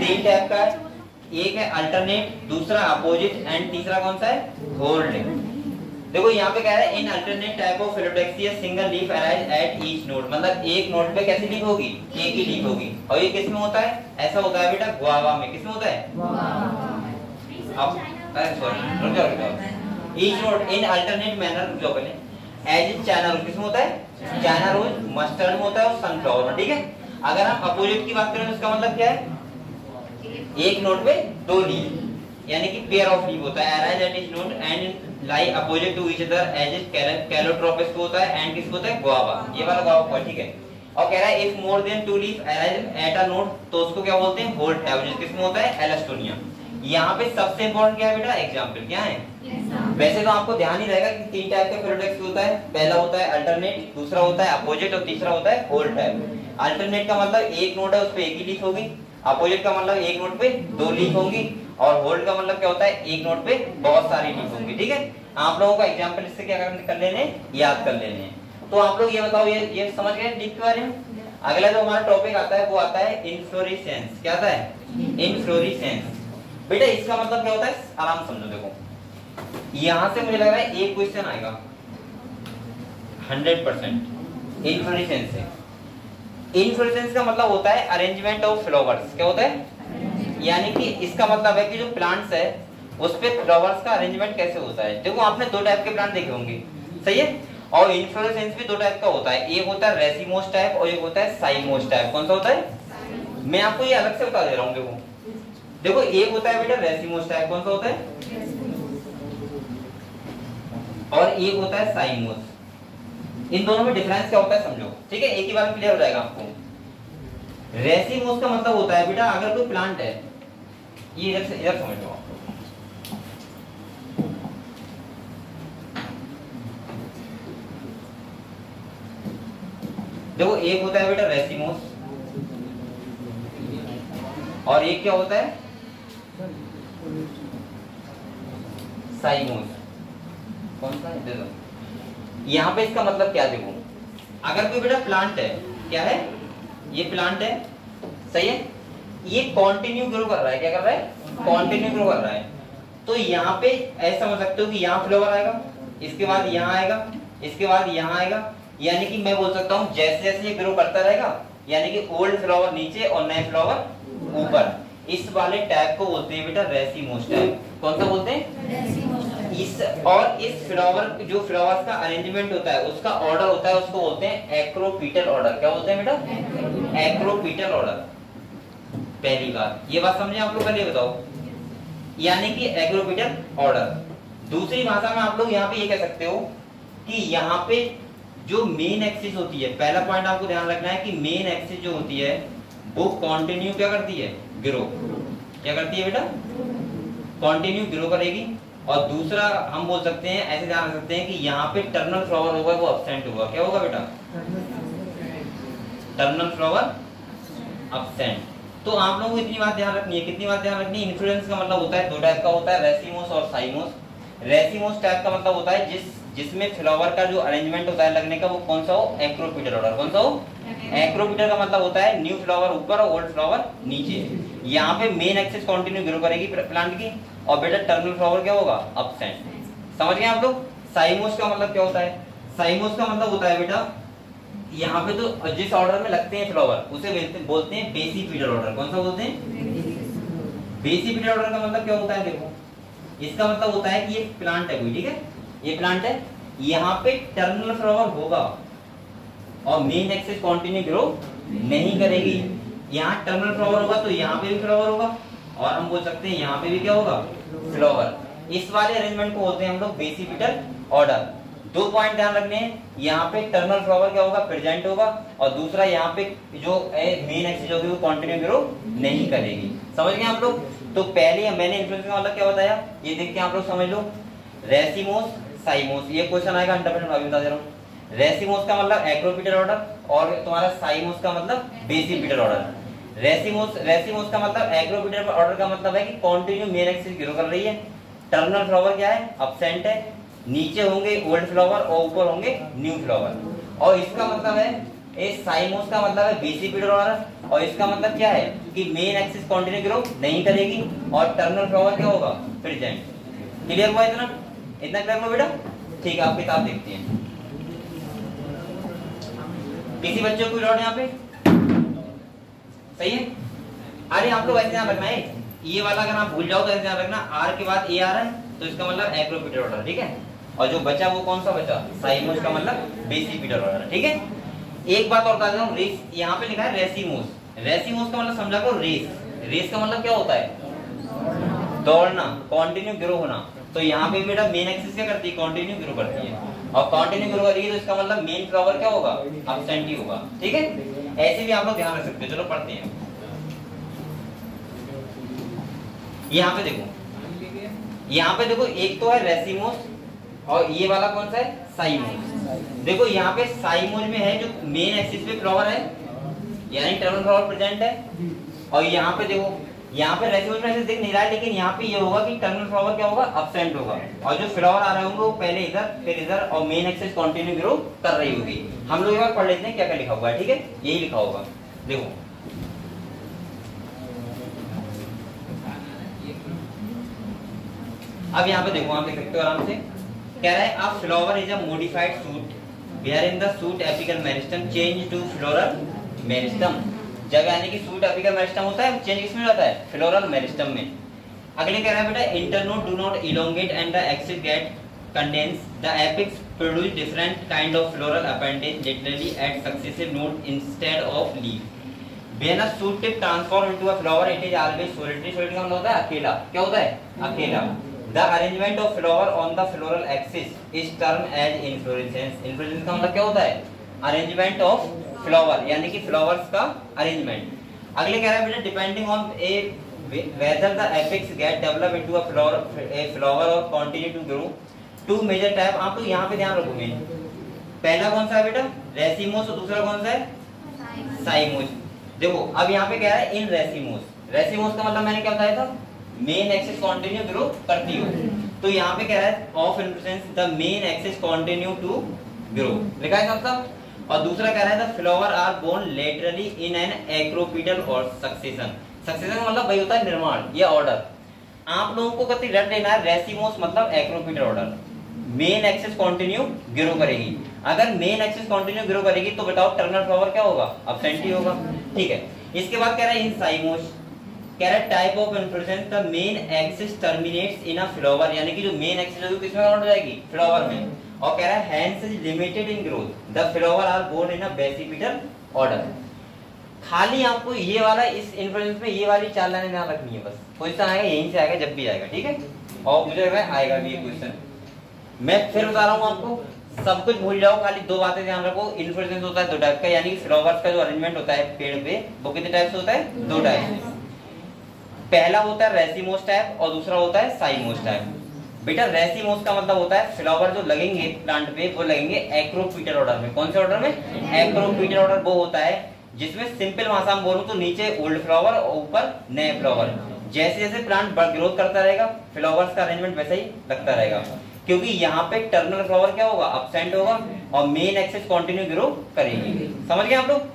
तीन टाइप का है। एक है अल्टरनेट, दूसरा अपोजिट, एंड तीसरा कौन सा है? होल्ड। देखो यहाँ पे कह रहा है in alternate type of phyllotaxy single leaf arise at each node. मतलब एक नोड पे कैसी लीफ होगी? एक ही लीफ होगी। और ये किसमें होता है? ऐसा होता है बेटा गुआवा में। किसमें होता है? अब each node in alternate manner. जो पहले एज चाइना रोज किसमें होता है? चाइना रोज, मस्टर्ड में होता है और सनफ्लावर में। ठीक है, अगर हम अपोजिट की बात करें तो इसका मतलब क्या है? एक नोड पे दो लीफ, यानी कि पेयर ऑफ लीफ होता है। Arise at each node and lie opposite to each other as calotropis को होता है, एंड किसको होता है? गुआवा। ये वाला गुआवा को। ठीक है, और कह रहा है if more than two leaf arise at a node, तो उसको क्या बोलते हैं? होल्ड टाइप, जिसमें किसमें होता है? एलास्टोनिया। यहाँ पे सबसे इंपॉर्टेंट क्या है बेटा? एग्जाम्पल क्या है? वैसे तो आपको ध्यान ही रहेगा कि तीन टाइप का फिलोटैक्सी होता है। पहला होता है अल्टरनेट, दूसरा होता है अपोजिट, और तीसरा होता है होल्ड टाइप। अल्टरनेट का मतलब एक नोड है उस पे एक ही लीफ होगी। अपोजिट का मतलब एक नोड पे दो लीफ होंगी। और होल्ड का मतलब क्या होता है? एक नोड पे बहुत सारी लीफ होंगी। ठीक है, आप लोगों का एग्जाम्पल इससे क्या कर लेने, याद कर लेने। तो आप लोग ये बताओ, ये समझ गए लीफ के बारे में? अगला जो हमारा टॉपिक आता है वो आता है इनफ्लोरेसेंस। क्या आता है? इनफ्लोरेसेंस। बेटा इसका मतलब क्या होता है? आराम समझो। देखो यहां से मुझे लग रहा है एक क्वेश्चन आएगा 100% इनफ्लोरेसेंस से। इनफ्लोरेसेंस का मतलब होता है अरेंजमेंट ऑफ फ्लावर्स। क्या होता है? यानी कि इसका मतलब है कि जो प्लांट्स है उस पे फ्लावर्स का अरेंजमेंट कैसे होता है। देखो आपने दो टाइप के प्लांट देखे होंगे, सही है? और इनफ्लोरेसेंस भी दो टाइप का होता है। एक होता है रेसिमोस टाइप और एक होता है साइमोस टाइप। कौन सा होता है? मैं आपको ये अलग से बता दे रहा हूँ। देखो एक होता है बेटा रेसिमोस टाइप। कौन सा होता है? और एक होता है साइमोस। इन दोनों में डिफरेंस क्या होता है समझो, ठीक है, एक ही बार में क्लियर हो जाएगा आपको। रेसिमोस का मतलब होता है बेटा अगर कोई प्लांट है, ये इधर समझ लो आप, देखो एक होता है बेटा रेसिमोस और एक क्या होता है साइमोस। कौन सा है देखो, यहाँ पे इसका मतलब क्या, देखो अगर कोई बेटा प्लांट है, क्या है ये प्लांट है, सही है, ये कंटिन्यू ग्रो कर रहा है, क्या कर रहा है, कंटिन्यू ग्रो कर रहा है, तो यहाँ पे ऐसा समझ सकते हो कि यहाँ फ्लावर आएगा, इसके बाद यहाँ आएगा, इसके बाद यहाँ आएगा, यानी कि मैं बोल सकता हूँ जैसे जैसे ये ग्रो करता रहेगा, यानी कि ओल्ड फ्लावर नीचे और नए फ्लावर ऊपर, इस वाले टाइप को बोलते हैं बेटा रेसिमोस टाइप। कौन सा बोलते हैं, इस और इस फ्लावर जो फ्लावर्स का अरेंजमेंट होता है उसका ऑर्डर होता है, उसको बोलते हैं एक्रोपीटल ऑर्डर। क्या बोलते हैं बेटा, एक्रोपीटल ऑर्डर। पहली बार ये बात समझे आप लोग, पहले बताओ, यानी कि एक्रोपीटल ऑर्डर। दूसरी भाषा में आप लोग यहाँ पे ये कह सकते हो कि यहाँ पे जो मेन एक्सिस होती है, पहला पॉइंट आपको ध्यान रखना है कि मेन एक्सिस जो होती है वो कंटिन्यू क्या करती है, ग्रो। क्या करती है बेटा, कंटिन्यू ग्रो करेगी। और दूसरा हम बोल सकते हैं, ऐसे ध्यान रख सकते हैं कि यहाँ पे टर्मिनल फ्लावर होगा वो अब्सेंट होगा। क्या होगा बेटा, टर्मिनल फ्लावर अब्सेंट। तो आप लोगों को इतनी बात ध्यान रखनी है, कितनी बात ध्यान रखनी है, इन्फ्लुएंस का मतलब होता है दो टाइप का होता है, रेसिमोस और साइमोस। रेसिमोस टाइप का मतलब होता है जिसमें फ्लावर का जो अरेंजमेंट होता है लगने का वो कौन सा हो, एक्रोपीटल ऑर्डर। कौन सा हो, एक्रोपीटल का मतलब होता है न्यू फ्लावर ऊपर और ओल्ड फ्लावर नीचे। यहाँ पे मेन एक्सिस कंटिन्यू ग्रो करेगी प्लांट की, और बेटा टर्मिनल फ्लावर क्या होगा, अब्सेंट। समझ गए आप लोग। साइमोस का मतलब क्या होता है, साइमोस का मतलब होता है बेटा यहाँ पे तो जिस ऑर्डर में लगते हैं फ्लावर उसे बोलते हैं बेसिपिटल ऑर्डर। कौन सा बोलते हैं, बेसिपिटल ऑर्डर का मतलब क्या होता है, देखो इसका मतलब होता है कि ये प्लांट है कोई, ठीक है, ये प्लांट है, यहाँ पे टर्मिनल फ्लावर होगा और मेन एक्सिस कंटिन्यू ग्रो नहीं करेगी। यहाँ टर्मिनल फ्लावर होगा तो यहाँ पे भी फ्लावर होगा, और हम बोल सकते हैं यहाँ पे भी क्या होगा, फ्लावर। इस वाले अरेंजमेंट को बोलते हैं हम लोग बेसिपिटल ऑर्डर। दो पॉइंट ध्यान रखने हैं, यहाँ पे टर्मिनल फ्लावर क्या होगा, प्रेजेंट होगा, और दूसरा यहाँ पे जो मेन एक्सिस होगी वो कंटिन्यू ग्रो नहीं करेगी। समझ गए आप लोग। तो पहले मैंने इन्फ्लुएंस का मतलब क्या बताया, ये देख के आप लोग समझ लो। रेसिमोस, साइमोस, ये क्वेश्चन आएगा 100%, अभी बता दे रहा हूँ। रेसिमोस का मतलब एक्रोपीटल ऑर्डर, और तुम्हारा साइमोस का मतलब बेसिपिटल ऑर्डर। रेसिमोस का मतलब एक्रोपीटल ऑर्डर का मतलब है कि कंटिन्यू मेन एक्सिस ग्रो कर रही है, टर्मिनल फ्लावर क्या है, अब्सेंट है, नीचे होंगे ओल्ड फ्लावर और ऊपर होंगे न्यू फ्लावर। और इसका मतलब है साइमोस का मतलब है बेसिपिटल ऑर्डर, और इसका मतलब क्या है कि मेन एक्सिस कंटिन्यू ग्रो नहीं करेगी और टर्मिनल फ्लावर क्या होगा, प्रेजेंट। क्लियर हुआ इतना, इतना क्लियर हुआ बेटा। ठीक है, आप किताब देखते हैं। किसी बच्चे को डाउट यहाँ पे, सही है। अरे आप लोग ऐसे ध्यान रखना है, ये वाला अगर आप भूल जाओ तो ऐसे ध्यान रखना, आर के बाद ए आ रहा है तो इसका मतलब एक्रोपीटल ऑर्डर, ठीक है। और जो बचा वो कौन सा बचा, साइमोस का मतलब बेसिपिटल ऑर्डर, ठीक है। एक बात और बता देता हूँ, रेस यहाँ पे लिखा है रेसिमोस। रेसिमोस का मतलब समझा करो रेस। रेस का मतलब क्या होता है, दौड़ना, कंटिन्यू ग्रो होना। तो यहाँ पे बेटा मेन एक्सिस क्या करती है, कंटिन्यू ग्रो करती है, और कंटिन्यू ग्रो करेगी तो इसका मतलब मेन फ्लावर क्या होगा, अब्सेंट ही होगा, ठीक है। ऐसे भी आप लोग ध्यान रख सकते हो। चलो पढ़ते हैं। यहाँ पे देखो, यहाँ पे देखो, एक तो है रेसिमोस और ये वाला कौन सा है, साइमोस। देखो यहाँ पे साइमोस में है जो मेन एक्सिस पे फ्लावर है, यानी टर्मिनल फ्लावर प्रेजेंट है, और यहाँ पे देखो, यहाँ पे रेसिमोस में ऐसे दिख नहीं रहा है, लेकिन यहाँ पे ये होगा कि टर्मिनल फ्लावर क्या होगा, अब्सेंट होगा, और जो फ्लावर आ रहे होंगे वो पहले इधर फिर इधर, और मेन एक्सिस कंटिन्यू ग्रो कर रही होगी। हम लोग एक बार पढ़ लेते हैं क्या क्या लिखा हुआ है, ठीक है। यही लिखा होगा, देखो अब यहाँ पे देखो, आप देख सकते हो आराम से। कह रहा है अ flower is a modified suit wherein the shoot apical meristem change to floral meristem। जब यानी कि सूट एपिकल मेरिस्टम होता है, चेंज किसमें होता है, फ्लोरल मेरिस्टम में। अगले कह रहा है बेटा internode do not elongate and the axis get condense, the apex produce different kind of floral appendage literally at successive node instead of leaf. When a shoot tip transform into a flower it is always solitary. Solitary का मतलब होता है अकेला, क्या होता है, अकेला। The arrangement of flower on the floral axis is term as inflorescence. Inflorescence का मतलब क्या होता है? अरेंजमेंट ऑफ फ्लावर, यानी कि फ्लावर्स का अरेंजमेंट। अगले कह रहा है बेटा depending on A whether the apex get develop into a flower or continue to grow, two major type। आप लोग यहाँ पे ध्यान रखोगे, पहला कौन सा है बेटा? रेसिमोस, और दूसरा कौन सा है? साइमोस। देखो अब यहाँ पे क्या है? इन रेसिमोस। रेसिमोस का मतलब मैंने क्या बताया था? मेन एक्सिस कंटिन्यू ग्रो करती हो। तो यहाँ पे क्या है? Of influence the main axis continue to grow, लिखा है मतलब। और दूसरा कह रहा है the flower are borne laterally in an acropetal और सक्सेशन। सक्सेशन मतलब वही होता है निर्माण या ऑर्डर। आप लोगों को कति रट लेना है, रेसिमोस मतलब acropetal order, main axis continue grow करेगी। अगर मेन एक्सिस कंटिन्यू ग्रो करेगी तो बताओ टर्मिनल फ्लावर क्या होगा? अब्सेंट ही होगा, ठीक है। इसके बाद कह रहा है इन साइमोस, कह रहा है type of inflorescence the main axis terminates in a flower, यानी कि जो मेन एक्सिस होगी किसमें काउंट हो जाएगी? फ्लावर में। और कह रहा है hence is limited in growth the flower are borne in a basipetal order. खाली आपको ये वाला इस इन्फ्लोरेसेंस में ये वाली चार लाइनें ध्यान रखनी है बस। क्वेश्चन आएगा यहीं से आएगा, जब भी आएगा, ठीक है। और मुझे लग रहा है आएगा भी ये क्वेश्चन। मैं फिर बता रहा हूँ आपको, सब कुछ भूल जाओ, खाली दो बातें ध्यान रखो। इन्फ्लोरेसेंस होता है दो टाइप का, यानी फ्लावर्स का जो अरेंजमेंट होता है पेड़ पे वो कितने टाइप से होता है? दो टाइप। पहला होता है रेसिमोस टाइप और दूसरा होता है साइमोस टाइप। बेटा रेसिमोस का मतलब होता है फ्लावर जो लगेंगे प्लांट पे वो लगेंगे एक्रोपीटल ऑर्डर में। कौन से ऑर्डर में? एक्रोपीटल ऑर्डर वो होता है जिसमें सिंपल भाषा में बोलूं तो नीचे ओल्ड फ्लावर और ऊपर नए फ्लावर। जैसे जैसे प्लांट ग्रोथ करता रहेगा फ्लावर्स का अरेंजमेंट वैसे ही लगता रहेगा, क्योंकि यहाँ पे टर्मिनल फ्लावर क्या होगा? अब्सेंट होगा और मेन एक्सिस कंटिन्यू ग्रो करेगी। समझ गए आप लोग?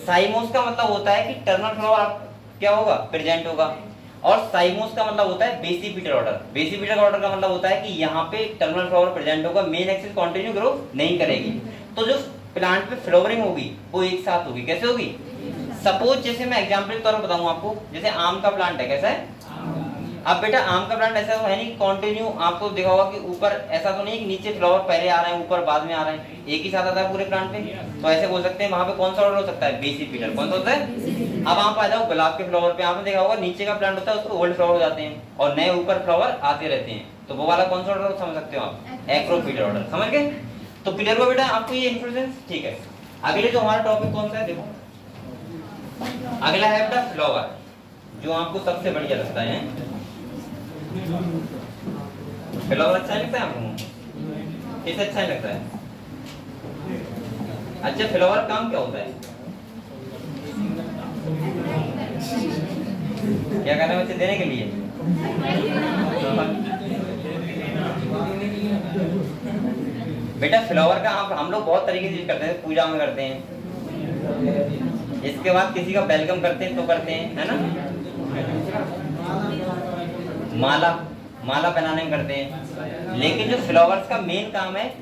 साइमोस का मतलब होता है कि टर्मिनल फ्लावर क्या होगा? प्रेजेंट होगा। और साइमोस का मतलब होता है बेसिपिटल ऑर्डर। बेसिपिटल ऑर्डर का मतलब होता है कि यहाँ पे टर्मिनल फ्लावर प्रेजेंट होगा, मेन एक्सिस कंटिन्यू ग्रो नहीं करेगी। तो जो प्लांट पे फ्लावरिंग होगी वो एक साथ होगी। कैसे होगी? सपोज जैसे मैं एग्जांपल के तौर पर बताऊं आपको, जैसे आम का प्लांट है, कैसा है? अब बेटा आम का प्लांट ऐसा है नहीं कंटिन्यू, आपको देखा होगा कि ऊपर ऐसा तो नहीं कि नीचे फ्लावर पहले आ रहे हैं ऊपर बाद में आ रहे हैं, एक ही साथ आता है पूरे प्लांट पे। तो ऐसे बोल सकते हैं वहां पे कौन सा ऑर्डर हो सकता है? बेसिपिटल। कौन सा होता है? अब आप आ जाओ गुलाब के फ्लावर पे, आपने देखा होगा नीचे का प्लांट होता है उसको ओल्ड फ्लावर हो जाते हैं और नए ऊपर फ्लावर आते रहते हैं, तो वो वाला कौन सा ऑर्डर समझ सकते हो आप? एक्रोपीटल ऑर्डर। समझ गए? तो क्लियर हुआ बेटा आपको ये इन्फ्लोरेसेंस? ठीक है। अगले जो हमारा टॉपिक कौन सा है देखो, अगला है बेटा फ्लावर, जो आपको सबसे बढ़िया लगता है। फ्लावर अच्छा लगता है आपको? किसे अच्छा लगता है? अच्छा फ्लावर काम क्या होता है? क्या करना है बच्चे? देने के लिए? बेटा फ्लावर का हम लोग बहुत तरीके से यूज करते हैं, पूजा में करते हैं, इसके बाद किसी का वेलकम करते हैं तो करते हैं, है ना? माला पहनाने में करते हैं। लेकिन जो फ्लावर्स का मेन काम है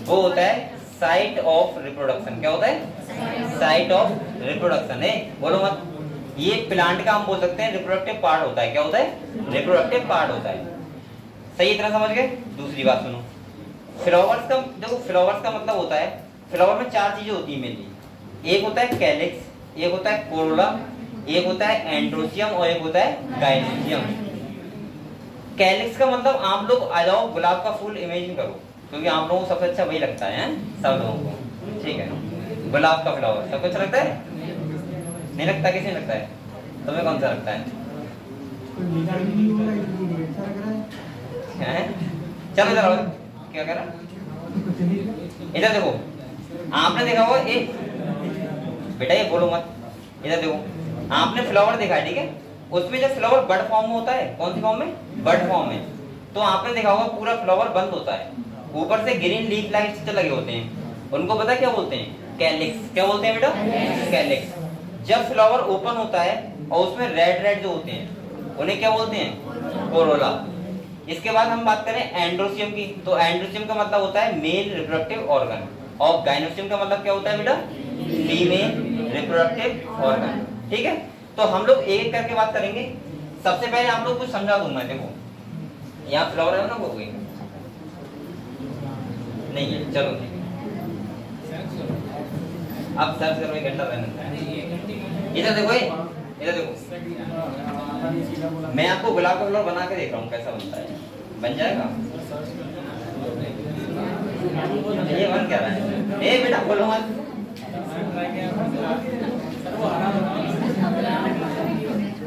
वो होता है साइट ऑफ रिप्रोडक्शन। क्या होता है? साइट ऑफ रिप्रोडक्शन है। बोलो मत, ये प्लांट का हम बोल सकते हैं रिप्रोडक्टिव पार्ट होता है। क्या होता है? रिप्रोडक्टिव पार्ट होता है। सही तरह समझ गए? दूसरी बात सुनो, फ्लावर्स का देखो, फ्लावर्स का मतलब होता है फ्लावर में चार चीजें होती है मेनली। एक होता है कैलिक्स, एक होता है कोरोला, एक होता है एंड्रोसियम और एक होता है गाइनोसियम। कैलिक्स का मतलब आप लोग आ जाओ गुलाब का फूल इमेजिन करो, क्योंकि आप लोगों को सबसे अच्छा वही लगता है सब लोगों को, ठीक है? गुलाब का फ्लावर सबको अच्छा लगता है? नहीं लगता? किसे लगता है? तुम्हें कौन सा लगता है? चलो इधर आओ, क्या कह रहा? इधर देखो, आपने देखा होगा एक, बेटा ये बोलो मत, इधर देखो, आपने फ्लावर देखा है, ठीक है? उसमें जब फ्लावर बड फॉर्म में होता है, कौन सी फॉर्म में? बड फॉर्म में, तो आपने देखा होगा पूरा फ्लावर बंद होता है, ऊपर से ग्रीन लीफ लाइक स्टिकर लगे होते हैं, उनको पता क्या बोलते हैं? कैलिक्स। क्या बोलते हैं बेटा? कैलिक्स। जब फ्लावर ओपन होता है और उसमें रेड रेड जो होते हैं उन्हें क्या बोलते हैं? कोरोला। इसके बाद हम बात करें एंड्रोसियम की, तो एंड्रोसियम का मतलब होता है मेल रिप्रोडक्टिव ऑर्गन, और गाइनोसियम का मतलब क्या होता है बेटा? Female reproductive organ. ठीक है, तो हम लोग एक एक करके बात करेंगे। सबसे पहले आप लोग कुछ समझा दूंगा। देखो यहाँ फ्लावर है ना, वो गई नहीं है, चलो अब सर्च करो, एक घंटा रहना। इधर देखो, इधर देखो, मैं आपको गुलाब का फ्लावर बना के देख रहा हूँ कैसा बनता है। बन जाएगा। ये बन क्या रहा है? ए बेटा बोलो मत।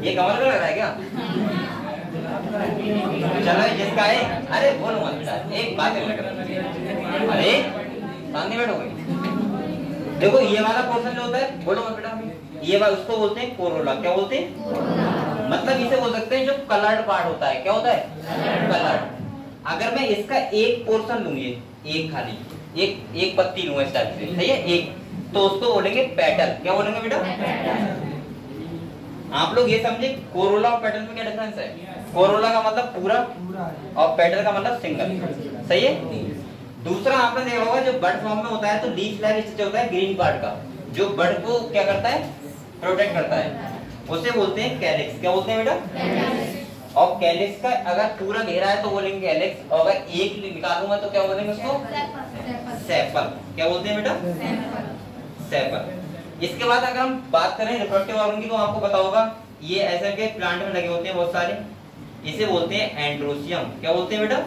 ये कमर का लग रहा है क्या? चलो जिसका है, अरे बोलो मत बेटा, एक बात लग रहा है। अरे शांति बैठो गई। देखो ये वाला पोर्शन जो होता है, बोलो मत बेटा, ये वाला उसको बोलते हैं कोरोला। क्या बोलते हैं? मतलब इसे बोल सकते हैं जो कलर्ड पार्ट होता है। क्या होता है? कलर्ड। अगर मैं इसका एक पोर्शन लूंगी, एक खाली एक पत्ती लूंगा इस टाइप से, सही है, एक, तो उसको बोलेंगे पेटल। क्या बोलेंगे बेटा? आप लोग ये समझे कोरोला और पेटल में क्या डिफरेंस है? कोरोला का मतलब पूरा और पेटल का मतलब सिंगल, सही है। दूसरा आपने देखा होगा जो बड फॉर्म में होता है तो लीफ लाइक स्ट्रक्चर होता है ग्रीन पार्ट का, जो बड को क्या करता है? प्रोटेक्ट करता है, उसे बोलते हैं कैलिक्स। क्या बोलते हैं बेटा? और कैलिक्स का अगर पूरा घेरा है तो बोलेंगे कैलिक्स, और अगर एक निकालूंगा तो क्या बोलेंगे उसको? सेपल। क्या बोलते हैं बेटा? सेपल। इसके बाद अगर हम बात करें रिप्रोडक्टिव ऑर्गन की तो आपको पता होगा ये ऐसे के प्लांट में लगे होते हैं बहुत सारे, इसे बोलते हैं एंड्रोसियम। क्या बोलते हैं बेटा?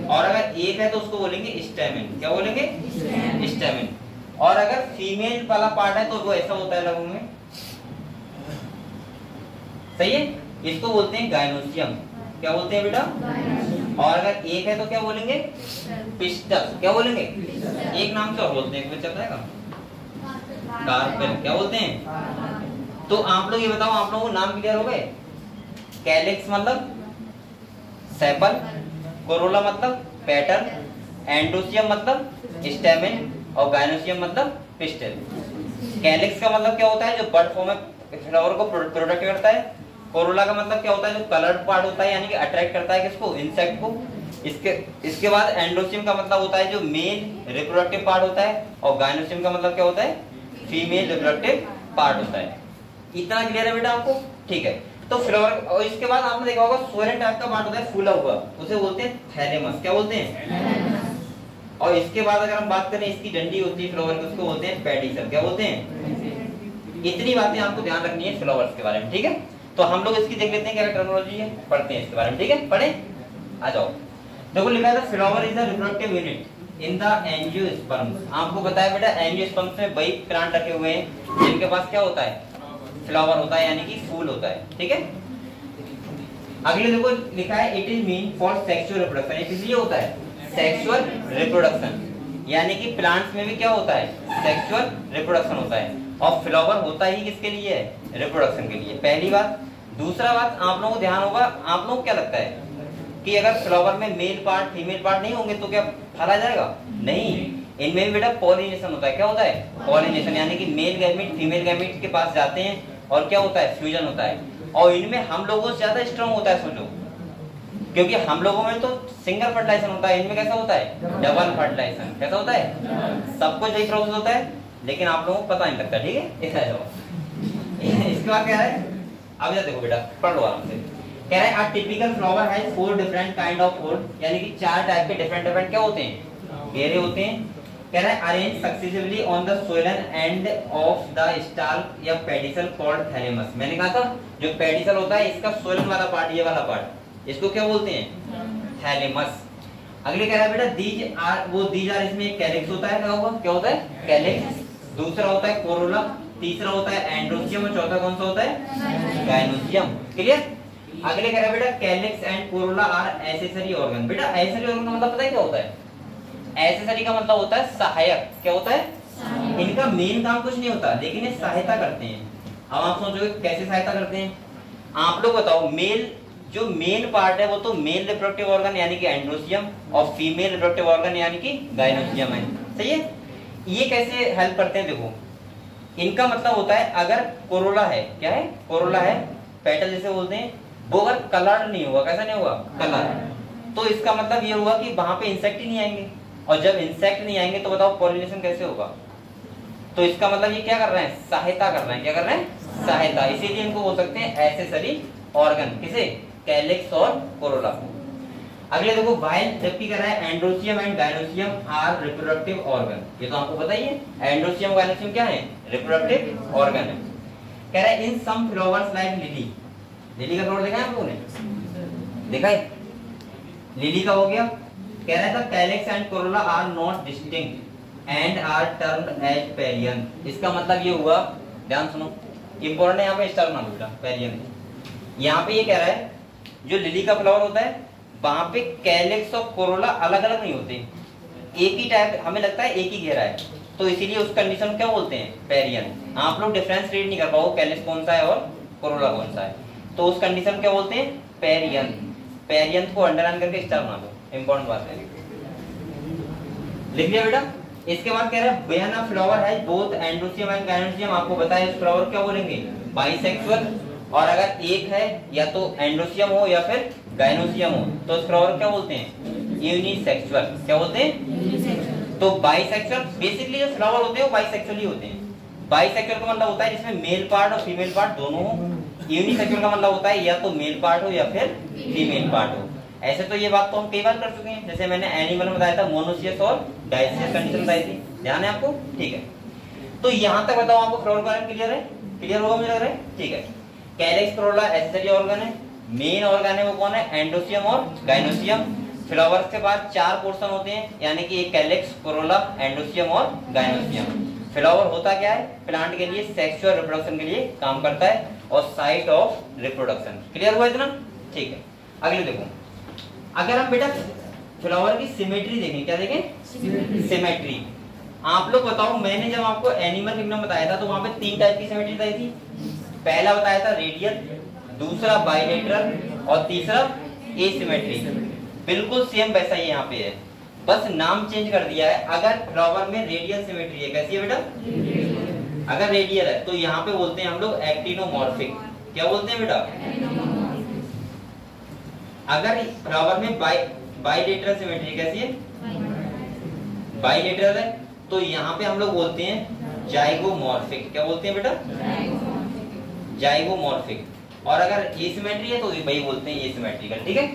और अगर एक है तो उसको बोलेंगे स्टैमेन। क्या बोलेंगे? स्टैमेन। और अगर फीमेल वाला पार्ट है तो वो ऐसा होता है लगों में, सही है, इसको बोलते हैं गाइनोसियम। क्या बोलते हैं बेटा? और अगर एक है तो क्या बोलेंगे? पिस्टल। क्या बोलेंगे? एक नाम से और बोलते हैं, चल जाएगा कार्पेल। क्या बोलते हैं? तो आप लोग ये बताओ, आप लोगों को नाम क्लियर हो गए? कैलिक्स मतलब सेपल, कोरोला मतलब पेटल, एंड्रोसियम मतलब स्टैमेन, और गाइनोसियम मतलब पिस्टल। कैलिक्स का मतलब क्या होता है? जो बड फॉर्म में फ्लावर को प्रोटेक्ट करता है। कोरोला का मतलब क्या होता है? जो कलर्ड पार्ट होता है, यानी कि अट्रैक्ट करता है किसको? इंसेक्ट को। इसके बाद एंड्रोसियम का मतलब होता है जो मेल रिप्रोडक्टिव पार्ट होता है, और गाइनोसियम का मतलब क्या होता है? फीमेल रिप्रोडक्टिव पार्ट होता है। इतना क्लियर है बेटा आपको? ठीक है। तो फ्लावर, और इसके बाद आपने देखा होगा सोलन टाइप का पार्ट होता है फूला हुआ, उसे बोलते हैं थैलेमस। क्या बोलते हैं? और इसके बाद अगर हम बात करें इसकी डंडी होती है फ्लावर की, उसको बोलते हैं पेडिसल। क्या बोलते हैं? इतनी बातें आपको ध्यान रखनी है फ्लावर्स के बारे में, ठीक है। तो हम लोग इसकी देख लेते हैं क्या टर्मिनोलॉजी है, पढ़ते हैं इसके बारे में, ठीक है। पढ़े, आ जाओ। देखो लिखा है flower is the reproductive unit in the angiosperms. आपको बताया बेटा एंजियोस्पर्म्स में वही प्लांट रखे हुए हैं जिनके पास क्या होता है? फ्लावर होता है, यानी कि फूल होता है, ठीक है। अगले देखो लिखा है it is mean for sexual reproduction. इसलिए होता है सेक्सुअल रिप्रोडक्शन, यानी कि प्लांट्स में भी क्या होता है? सेक्सुअल रिप्रोडक्शन होता है। और फ्लावर होता ही किसके लिए है? रिप्रोडक्शन के लिए, पहली बात। दूसरा बात आप लोगों को ध्यान होगा, आप लोगों को क्या लगता है कि अगर फ्लावर में मेल पार्ट फीमेल पार्ट नहीं होंगे तो क्या फल आ जाएगा? नहीं, इनमें भी बेटा पॉलिनेशन होता है। क्या होता है? पॉलिनेशन, यानी कि मेल गैमीट फीमेल गैमीट के पास जाते हैं और क्या होता है? फ्यूजन होता है। और इनमें हम लोगों से ज्यादा स्ट्रॉन्ग होता है, सोचो, क्योंकि हम लोगों में तो सिंगल फर्टिलाइजेशन होता है, इनमें कैसा होता है? Double fertilization. कैसा होता है? सबको यही प्रोसेस होता है, लेकिन आप लोगों को पता नहीं लगता, ठीक है। इसके बाद क्या है? अब ये देखो बेटा, पढ़ लो आराम से। कह रहा है a typical flower has 4 different kind of whorl, यानी कि 4 टाइप के डिफरेंट क्या होते हैं? घेरे होते हैं। कह रहा है arrange successively on the Solan end of the stall या पेडिसल कॉल्ड थैलेमस। मैंने कहा था जो पेडिसल होता है इसका सोलन वाला पार्ट, ये वाला पार्ट, इसको क्या बोलते हैं? थैलेमस। अगले कह रहा है बेटा दीज आर इसमें एक कैलिक्स होता है, क्या होता है? कैलिक्स। दूसरा होता है कोरोला, तीसरा होता है एंड्रोसियम, और चौथा कौन सा होता है? गाइनोसियम। क्लियर। अगले कह रहा है बेटा calyx and corolla are accessory organ. बेटा एक्सेसरी ऑर्गन का मतलब पता है क्या होता है? एक्सेसरी का मतलब होता है सहायक। क्या होता है? इनका मेन काम कुछ नहीं होता, लेकिन ये सहायता करते हैं। अब आप सोचोगे कैसे सहायता करते हैं? आप लोग बताओ। मेल जो मेन पार्ट है वो तो मेल रिप्रोडक्टिव ऑर्गन यानी कि एंड्रोसियम, और फीमेल रिप्रोडक्टिव ऑर्गन यानी कि गाइनोसियम है, सही है। ये कैसे हेल्प करते हैं? देखो इनका मतलब होता है अगर कोरोला है, क्या है? कोरोला है, पेटल जिसे बोलते हैं, वो अगर कलर्ड नहीं होगा, कैसा नहीं होगा? कलर, तो इसका मतलब ये होगा कि वहां पे इंसेक्ट ही नहीं आएंगे, और जब इंसेक्ट नहीं आएंगे तो बताओ पॉलिनेशन कैसे होगा? तो इसका मतलब ये क्या कर रहे हैं? सहायता कर रहे हैं। क्या कर रहे हैं? सहायता। इसीलिए इनको बोल सकते हैं एक्सेसरी ऑर्गन, किसे? कैलिक्स और कोरोला को। अगले देखो वाइल, जबकि कह रहा है androecium and gynoecium are reproductive organ. ये तो आपको पता ही है, एंड्रोसियम गाइनोसियम क्या है? रिप्रोडक्टिव ऑर्गन है। कह रहा है in some flowers like lily. Lily का फ्लावर देखा है आप लोगों ने? देखा है? लिली का हो गया। कह रहा था calyx and corolla are not distinct and are termed as perianth. इसका मतलब ये हुआ, ध्यान सुनो, इंपॉर्टेंट है यहाँ पे स्टार बना लो बेटा, पेरियन। यहाँ पे ये कह रहा है जो लिली का फ्लावर होता है वहां पे कैलेक्स और कोरोला अलग अलग नहीं होते, एक ही टाइप, हमें लगता है एक ही घेरा है, तो इसीलिए उस कंडीशन को क्या बोलते हैं, पेरियन। आप लोग डिफरेंस रीड नहीं कर पाओ कैलेक्स कौन सा है और कोरोला कौन सा है, तो उस कंडीशन क्या बोलते हैं, पेरियन। पेरियन को अंडरलाइन करके स्टार बना दो, इंपॉर्टेंट बात है, लिख लिया बेटा। इसके बाद कह रहा है when a flower has both androecium and gynoecium, आपको बताया इस फ्लावर क्या बोलेंगे, बाइसेक्सुअल। और अगर एक है या तो एंड्रोसियम हो या फिर गायनोसियम हो तो इस फ्लावर क्या बोलते हैं, यूनिसेक्सुअल। क्या बोलते हैं, तो बाइसेक्सुअल। बेसिकली जो फ्लावर होते हैं वो बाइसेक्सुअल ही होते हैं। बाइसेक्सुअल का मतलब होता है जिसमें मेल पार्ट और फीमेल पार्ट दोनों हो। यूनिसेक्सुअल का मतलब होता है या तो मेल पार्ट हो या फिर फीमेल पार्ट हो। ऐसे तो ये बात तो हम कई बार कर चुके हैं, जैसे मैंने एनिमल में बताया था मोनोसियस और डाइसियस कंडीशन बताई थी, ध्यान है आपको, ठीक है। तो यहाँ तक बताओ आपको फ्लावर का क्लियर है, क्लियर होगा मुझे लग रहा है, ठीक है। कैलेक्स कोरोला एक्सेसरी ऑर्गन है, मेन ऑर्गन है वो कौन है, एंडोसियम और गायनोसियम। फ्लावर्स के बाद 4 पोर्शन होते हैं, यानी कि एक कैलेक्स, कोरोला, एंडोसियम और गायनोसियम। फ्लावर होता क्या है, प्लांट के लिए सेक्सुअल रिप्रोडक्शन के लिए काम करता है और साइट ऑफ रिप्रोडक्शन। क्लियर हुआ इतना, ठीक है। अगले देखो, अगर हम बेटा फ्लावर की सिमेट्री देखें, क्या देखें, सिमेट्री। आप लोग बताओ, मैंने जब आपको एनिमल किंगडम बताया था तो वहां पे 3 टाइप की सिमेट्री बताई थी। पहला बताया था रेडियल, दूसरा बाइलेटरल और तीसरा एसिमेट्री। बिल्कुल सेम वैसा ही यहाँ पे है, बस नाम चेंज कर दिया है। अगर फ्लावर में रेडियल सिमेट्री है, कैसी है बेटा, अगर रेडियल है तो यहाँ पे बोलते हैं हम लोग एक्टिनोमॉर्फिक। क्या बोलते हैं बेटा, अगर फ्लावर में बाइलेटरल सिमेट्री कैसी है, बाइलेटरल है तो यहाँ पे हम लोग बोलते हैं जाइगोमॉर्फिक। क्या बोलते हैं बेटा, जाइगोमॉर्फिक। और अगर एसिमेट्री है तो वही बोलते हैं एसिमेट्रिकल, ठीक है।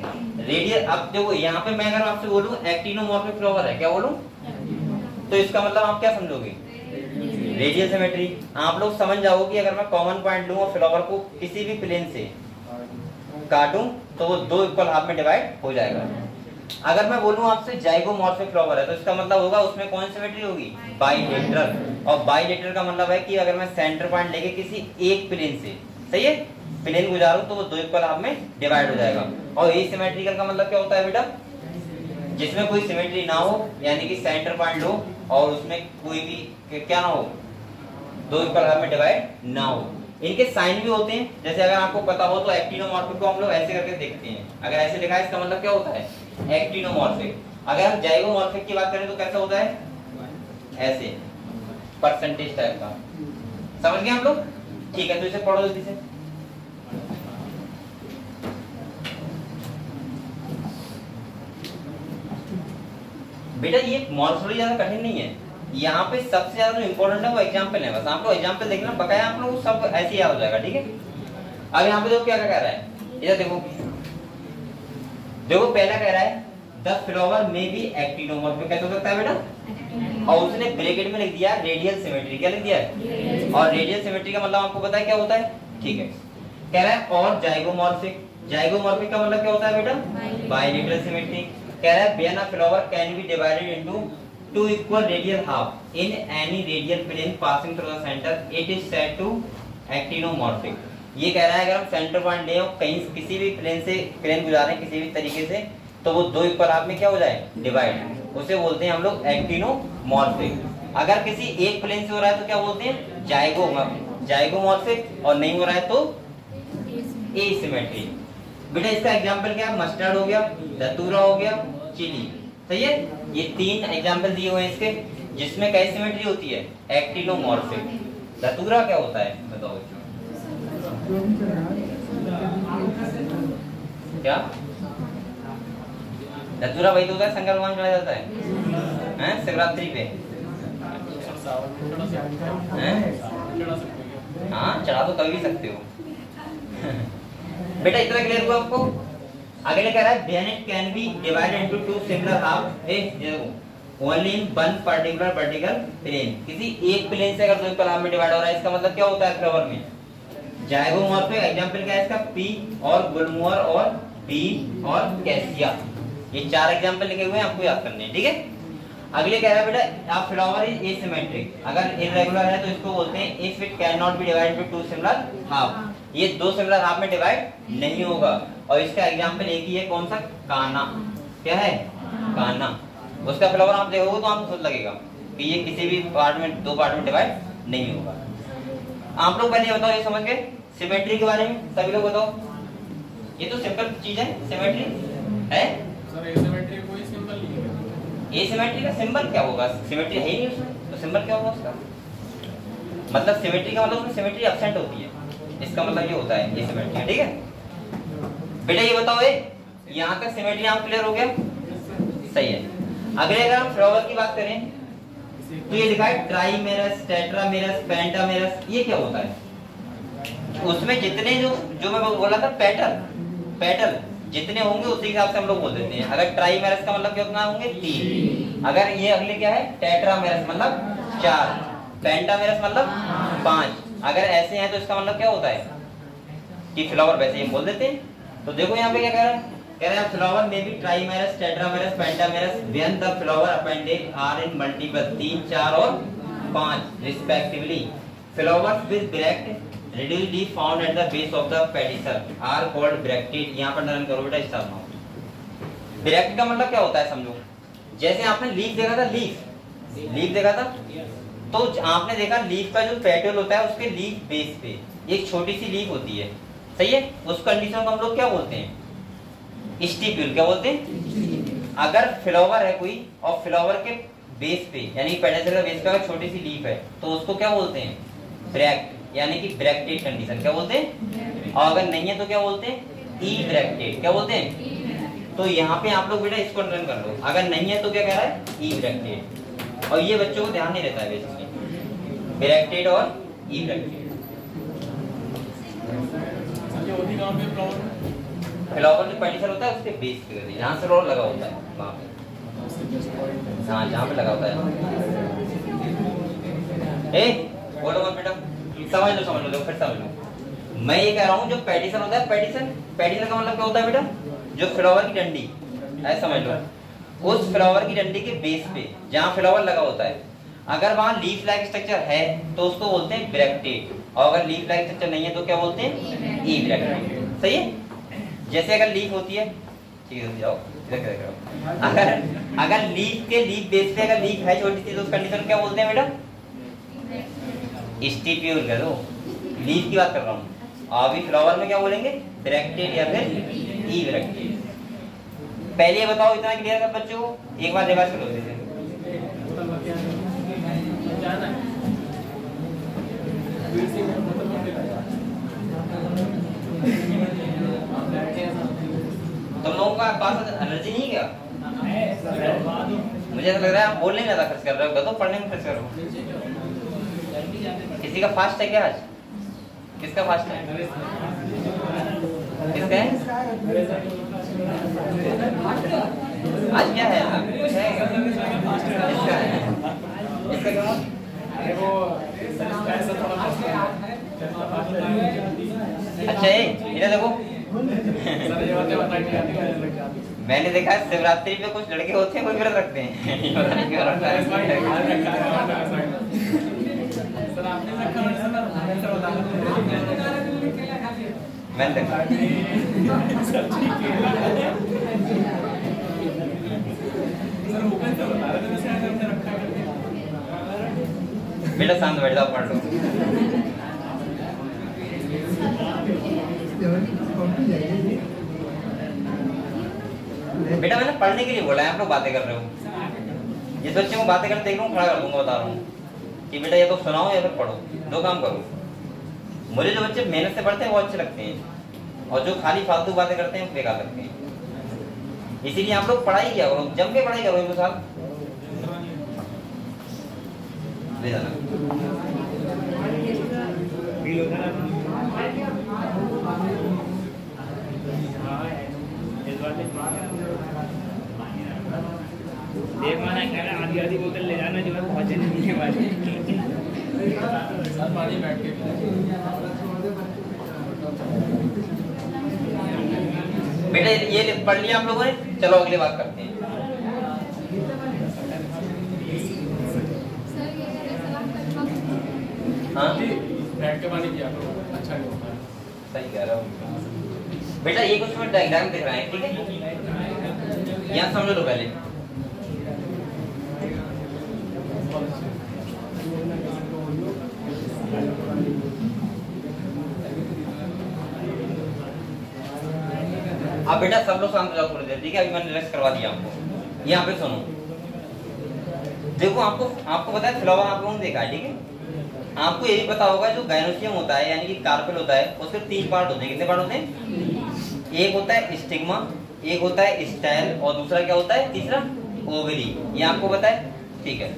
रेडियल, अब देखो यहाँ पे मैं अगर आपसे बोलूं एक्टिनोमॉर्फिक फ्लावर है, क्या बोलूं, तो इसका मतलब आप क्या समझोगे, रेडियल सिमेट्री। आप लोग समझ जाओगे अगर मैं कॉमन पॉइंट लूं और फ्लावर को किसी भी प्लेन से काटूं तो वो 2 इक्वल हाफ में डिवाइड हो जाएगा। अगर मैं बोलूं आपसे जाइगोमॉर्फिक फ्लावर है तो इसका मतलब होगा उसमें कौन सी सिमेट्री होगी, बाइलेटरल। और बाइलेटरल का मतलब है कि अगर मैं सेंटर पॉइंट लेके किसी एक प्लेन से, सही है, प्लेन गुजारूं तो वो 2 इक्वल हाफ में डिवाइड हो जाएगा। और एसिमेट्रिकल का मतलब क्या होता है बेटा, जिसमें कोई सिमेट्री ना हो, यानी कि सेंटर पॉइंट लो और उसमें कोई भी क्या ना हो, 2 इक्वल हाफ में डिवाइड ना हो। इनके साइन भी होते हैं, जैसे अगर आपको पता हो तो एक्टिनोमॉर्फिक को हम लोग ऐसे करके देखते हैं, अगर ऐसे लिखा है इसका मतलब क्या होता है, एक्टिनोमॉर्फिक। अगर हम जाइगोमॉर्फिक की बात करें तो कैसा होता है, ऐसे परसेंटेज टाइप का। समझ गए हम लोग, ठीक है। तो इसे पढ़ो जल्दी से। बेटा ये मॉर्फोलॉजी ज्यादा कठिन नहीं है, यहाँ पे सबसे ज्यादा जो इंपॉर्टेंट है वो एग्जाम्पल है। बस आप लोग एग्जाम्पल देखना, बकाया आप लोग सब ऐसे याद हो जाएगा, ठीक है। अब यहाँ पे देखो क्या कह रहा है, इधर देखो, देखो पहला कह रहा है द फ्लावर में भी एक्टिनोमॉर्फिक। कैसे हो सकता है बेटा, और उसने ब्रैकेट में लिख दिया रेडियल सिमेट्री। क्या लिख दिया है, और रेडियल सिमेट्री का मतलब आपको पता है क्या होता है, ठीक है। कह रहा है और जाइगोमॉर्फिक, जाइगोमॉर्फिक का मतलब क्या होता है बेटा, बाइलेटरल सिमेट्री। कह रहा है when a flower can be divided into 2 equal radial half in any radial plane passing through the center, it is said to actinomorphic। ये कह रहा है अगर हम सेंटर पॉइंट ले और कहीं किसी भी प्लेन से प्लेन गुजारें किसी भी तरीके से तो वो 2 इक्वल हाफ में क्या हो जाए, डिवाइड, उसे बोलते हैं हम लोग एक्टिनोमॉर्फिक। अगर किसी एक प्लेन से हो रहा है तो क्या बोलते हैं, जाइगोमॉर्फिक, और नहीं हो रहा है तो एसिमेट्री। बेटा इसका एग्जांपल क्या है, मस्टर्ड हो गया, धतूरा हो गया, चिली, सही है। ये 3 एग्जांपल दिए हुए हैं इसके, जिसमें कैसी सिमेट्री होती है, एक्टिनोमॉर्फिक। धतूरा क्या होता है बताओ, क्या धतूरा वही तो होता है, शंकर भगवान चढ़ाया जाता है शिवरात्रि पे, हाँ चढ़ा तो कभी भी सकते हो। बेटा इतना क्लियर हुआ आपको। अगले कह रहा है when it can be divided into 2 similar half only in one particular plane. किसी एक प्लेन से अगर 2 इक्वल हाफ में डिवाइड हो रहा है, इसका मतलब क्या होता है फ्लावर में, जाइगोमॉर्फिक। एग्जांपल क्या है इसका, पी और गुलमोहर और बी और कैसिया। ये 4 एग्जांपल लिखे हुए हैं, आपको याद करने हैं, ठीक है। अगले कह रहा है बेटा आप फ्लावर इज एसिमेट्रिक, अगर इररेगुलर है तो इसको बोलते हैं if it can not be divided by 2 similar half, ये 2 सिमिलर हाफ में डिवाइड नहीं होगा। और इसका एग्जांपल एक ही है, कौन सा? काना। क्या है? काना। उसका फ्लावर आप देखोगे तो आपको खुद लगेगा कि ये किसी भी पार्ट में 2 पार्ट में डिवाइड नहीं होगा। आप लोग पहले बताओ, ये समझ गए सिमेट्री के बारे में? सभी लोग बताओ, ये तो सिंपल चीज है, सिमेट्री है सर। एसिमेट्री कोई सिंबल नहीं है। एसिमेट्री का सिंबल क्या होगा? सिमेट्री है ही नहीं उसमें, तो सिंबल क्या होगा उसका? मतलब सिमेट्री का मतलब उसमें सिमेट्री एब्सेंट होती है, इसका मतलब ये होता है एसिमेट्री, ठीक है बेटा। ये बताओ, यहाँ तक सिमेट्री आप क्लियर हो गया? सही है। अगले अगर हम फ्लावर की बात करें तो ये लिखा है ट्राइमेरस, टेट्रामेरस, पेंटामेरस, ये क्या होता है? उसमें जितने जो मैं बोला था पेटल जितने होंगे उसी हिसाब से हम लोग बोल देते हैं। अगर ट्राइमेरस का मतलब कितना होंगे? 3। अगर ये अगले क्या है? टेट्रामेरस मतलब 4, पेंटामेरस मतलब 5। अगर ऐसे हैं तो इसका मतलब क्या होता है कि फ्लावर वैसे ही बोल देते हैं। तो देखो यहाँ पे क्या कह रहा है, कह रहे हैं फ्लावर में भी trimerous, tetramerous, pentamerous when the flower appendage are in multiple 3, 4 और 5 respectively. Flowers with bract readily found at the base of the pedicel are called bracted। यहाँ पर नरम करो बेटा, इस तरह में ब्रैक्ट का मतलब क्या होता है समझो। जैसे आपने लीफ देखा था, लीफ देखा था, तो आपने देखा लीफ का जो पेटल होता है उसके लीफ बेस पे एक छोटी सी लीफ होती है, सही है। उस कंडीशन को हम लोग क्या बोलते हैं? स्टिप्यूल। क्या बोलते हैं? अगर फ्लावर है कोई और फ्लावर के बेस पे यानी पेडिसल का बेस पे अगर छोटी सी लीफ है तो उसको क्या बोलते हैं? ब्रैक्ट, यानी कि ब्रैक्टेड कंडीशन। क्या बोलते हैं? और अगर नहीं है तो क्या बोलते हैं? ई ब्रैक्टेड। क्या बोलते हैं? तो यहाँ पे आप लोग बेटा इसको अंडरलाइन कर लो, अगर नहीं है तो क्या कह रहा है? ई ब्रैक्टेड। और ये बच्चों को ध्यान नहीं रहता है बेसिकली, ब्रैक्टेड और ई ब्रैक्टेड। फ्लावर जो पेडिसल होता है उसके बेस पे जहाँ से फ्लावर लगा होता है वहाँ पे, हाँ जहाँ पे लगा होता है। बोलो मत बेटा, समझ लो फिर समझ लो। मैं ये कह रहा हूँ जो पेडिसल होता है, पेडिसल का मतलब क्या होता है बेटा? जो फ्लावर की डंडी, ऐसा समझ लो, उस फ्लावर की डंडी के बेस पे जहाँ फ्लावर लगा होता है, अगर वहाँ लीफ लाइक स्ट्रक्चर है तो उसको बोलते हैं ब्रैक्टेड, और अगर लीफ लाइक स्ट्रक्चर नहीं है तो क्या बोलते हैं? ई ब्रैक्टेड। सही है। जैसे अगर लीफ होती है, ठीक है जाओ, अगर लीफ बेस पे अगर लीफ है छोटी सी तो उस कंडीशन क्या बोलते हैं बेटा? स्टिप्यूल। करो लीफ की बात कर रहा हूँ। अभी फ्लावर में क्या बोलेंगे? ब्रैक्टेड या फिर ई ब्रैक्टेड। पहले ये बताओ, इतना क्लियर कर बच्चों को? एक बार रिवाइज करो जैसे। तुम लोगों का पास एनर्जी नहीं क्या? मुझे ऐसा लग रहा है आप बोलने में ज्यादा खर्च कर रहे हो, तो पढ़ने में खर्च कर रहे हो। किसी का फास्ट है क्या आज? किसका फास्ट है? किसका है? आज क्या है? कुछ है क्या? किसका है? इसका क्या? अच्छा इधर देखो मैंने देखा शिवरात्रि पे कुछ लड़के होते हैं कोई व्रत रखते हैं मैंने देखा बेटा शांत बैठ जाओ पढ़ लो बेटा मैंने पढ़ने के लिए बोला है आप लोग बातें कर रहे हो जिस बच्चे को बातें करते देख रहा हूँ खड़ा कर दूंगा बता रहा हूँ कि बेटा या तो सुनाओ या फिर पढ़ो दो काम करो मुझे जो बच्चे मेहनत से पढ़ते हैं वो अच्छे लगते हैं और जो खाली फालतू बातें करते हैं बेकार लगते हैं इसीलिए आप लोग पढ़ाई किया करो जम के पढ़ाई करो एक साल ले जाना देव माना कह रहा आधी आधी बोतल ले जाना जो है पहुंचने नहीं वाली सर पानी बैठ के बेटा ये पढ़ लिया आप लोगों ने, चलो अगली बात करते हैं। हाँ बैठ के पानी पिया करो, अच्छा नहीं होता है। सही कह रहा हूँ बेटा, ये कुछ डायग्राम दिख रहा है, ठीक है, यहाँ समझ लो पहले। अब बेटा सब लोग शांत हो जाओ थोड़ी देर, ठीक है, अभी मैंने रिलैक्स करवा दिया आपको। यहाँ पे सुनो, देखो आपको पता है फ्लावर आप लोगों ने देखा है, ठीक है, आपको ये भी पता होगा जो गायनोसियम होता है यानी कि कार्पेल होता है, उसके 3 पार्ट होते हैं। कितने पार्ट होते हैं? एक होता है स्टिग्मा, एक होता है स्टाइल, और दूसरा क्या होता है, तीसरा ओवरी। ये आपको पता है, ठीक है।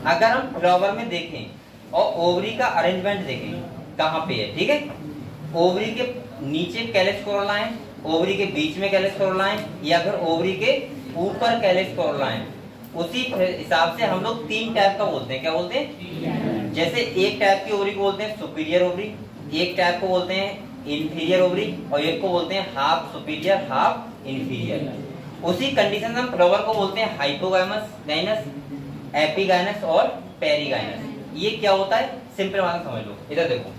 अगर हम फ्लावर में देखें और ओवरी का अरेंजमेंट देखें कहाँ पे है, ठीक है, ओवरी के नीचे कैलिक्स कोरोला है, ओवरी के बीच में कैलिक्स कोरोला है, या फिर ओवरी के ऊपर कैलिक्स कोरोला है। उसी हिसाब से हम लोग 3 टाइप का बोलते हैं। क्या बोलते हैं? जैसे एक टाइप की ओवरी को बोलते हैं सुपीरियर ओवरी, एक टाइप को बोलते हैं इंफीरियर ओवरी, और एक को बोलते हैं हाफ सुपीरियर हाफ इंफीरियर। उसी कंडीशन में हम फ्लावर को बोलते हैं हाइपोगाइनस, एपिगाइनस और पेरिगाइनस। ये क्या होता है, सिंपल बात समझ लो। इधर देखो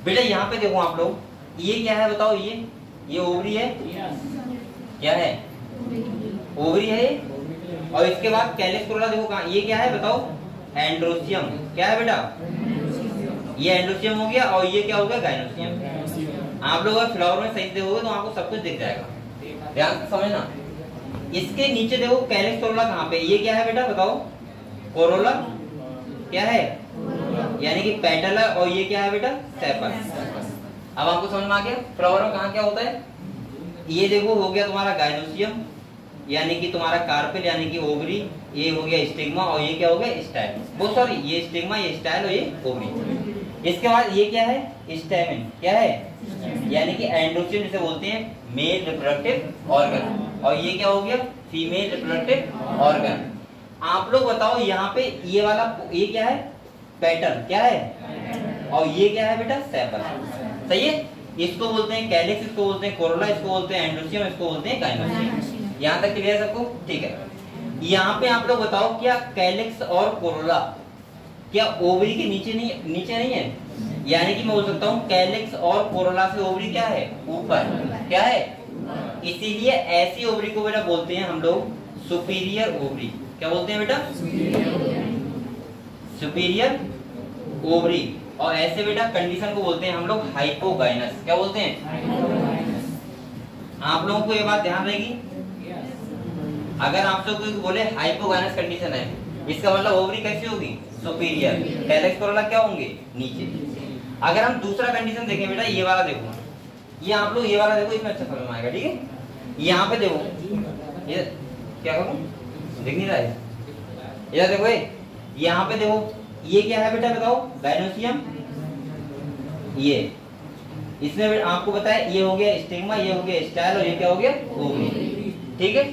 बेटा, यहाँ पे देखो आप लोग, ये क्या है बताओ, ये ओवरी है, क्या है, ओवरी है। और इसके बाद कैलिक्स कोरोला देखो कहाँ, ये क्या है बताओ, एंड्रोसियम। क्या है बेटा, ये एंड्रोसियम हो गया, और ये क्या हो गया, गायनोसियम। आप लोग अगर फ्लावर में सही से देखोगे तो आपको सब कुछ दिख जाएगा, ध्यान से समझना। इसके नीचे देखो कैलिक्स कोरोला कहाँ पे, ये क्या है बेटा बताओ, कोरोला। क्या है, यानी कि पेटल है, और ये क्या है बेटा, सेपल। अब आपको समझ में आ गया फ्लावर में कहाँ क्या होता है। ये देखो हो गया तुम्हारा गायनोसियम, यानी कि तुम्हारा कार्पेल यानी कि ओवरी, ये हो गया स्टिग्मा, और ये क्या हो गया, स्टाइल। वो सॉरी, ये स्टिग्मा, ये स्टाइल और ये ओवरी। इसके बाद ये क्या है, स्टैमेन। क्या है, यानी कि एंड्रोसियम जिसे बोलते हैं मेल रिप्रोडक्टिव ऑर्गन, और ये क्या हो गया, फीमेल रिप्रोडक्टिव ऑर्गन। आप लोग बताओ यहाँ पे ये वाला, ये क्या है, पेटल। क्या है, और ये क्या है बेटा, सेपल। सही है, इसको बोलते हैं कैलिक्स, इसको बोलते हैं कोरोला, इसको बोलते हैं एंड्रोसियम, इसको बोलते हैं गायनोसियम। यहाँ तक क्लियर है सबको, ठीक है। यहाँ पे आप लोग बताओ, क्या कैलिक्स और कोरोला क्या ओवरी के नीचे नहीं है, यानी कि मैं बोल सकता हूँ कैलिक्स और कोरोला से ओवरी क्या है, ऊपर। क्या है, इसीलिए ऐसी ओवरी को बेटा बोलते हैं हम लोग सुपीरियर ओवरी। क्या बोलते हैं बेटा, सुपीरियर ओवरी। और ऐसे बेटा कंडीशन को बोलते हैं हम लोग हाइपोगाइनस। क्या बोलते हैं, आप लोगों को ये बात ध्यान रहेगी, अगर आप लोग कोई बोले हाइपोगाइनस कंडीशन है, इसका मतलब ओवरी कैसी होगी, सुपीरियर, कैलिक्स कोरोला क्या होंगे, नीचे। अगर हम दूसरा कंडीशन देखें बेटा, ये वाला देखो, ये आप लोग ये वाला देखो, इसमें अच्छा समझ में आएगा, ठीक है। यहाँ पे देखो, ये क्या करूं, दिख नहीं रहा है, इधर देखो, यहाँ पे देखो, ये क्या है बेटा बताओ, गायनोसियम। ये इसमें आपको बताया, ये हो गया स्टिग्मा, ये हो गया स्टाइल, और ये क्या हो गया, ओवरी। ठीक है,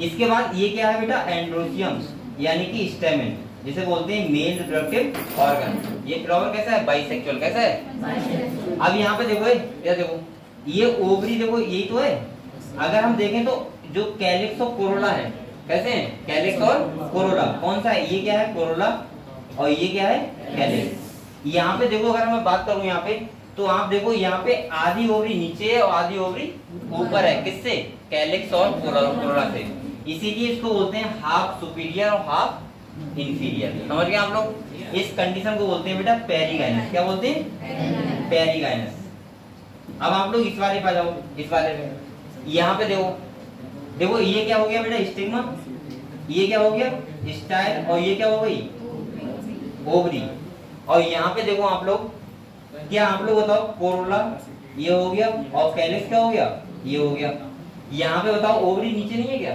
इसके बाद ये क्या है बेटा, एंड्रोसियम, यानी कि स्टेमेन, जिसे बोलते हैं मेल रिप्रोडक्टिव ऑर्गन। ये फ्लावर कैसा है, बाइसेक्सुअल। कैसा है, अब यहाँ पे देखो, ये देखो, ये ओवरी देखो, यही तो है। अगर हम देखें तो जो कैलिक्स और कोरोला है, कैसे हैं, कैलिक्स और कोरोला, कौन सा है, ये क्या है, कोरोला, और ये क्या है, कैलिक्स। यहाँ पे देखो, अगर मैं बात करूं यहाँ पे, तो आप देखो यहाँ पे आधी ओवरी नीचे है और आधी ओवरी ऊपर है, किससे, कैलिक्स और कोरोला से। इसीलिए इसको बोलते हैं हाफ सुपीरियर और हाफ इंफीरियर। समझ गए आप लोग, इस कंडीशन को बोलते हैं बेटा पेरिगाइनस। क्या बोलते हैं, पेरिगाइनस। अब आप लोग इस वाले पे जाओ, इस वाले पे, यहाँ पे देखो, देखो ये क्या हो गया बेटा, स्टिग्मा, ये क्या हो गया, स्टाइल, और ये क्या हो गई, ओवरी। और यहाँ पे देखो आप लोग, क्या आप लोग बताओ, कोरोला ये हो गया, और कैलिक्स क्या हो गया, ये हो गया। यहाँ पे बताओ ओवरी नीचे नहीं है क्या,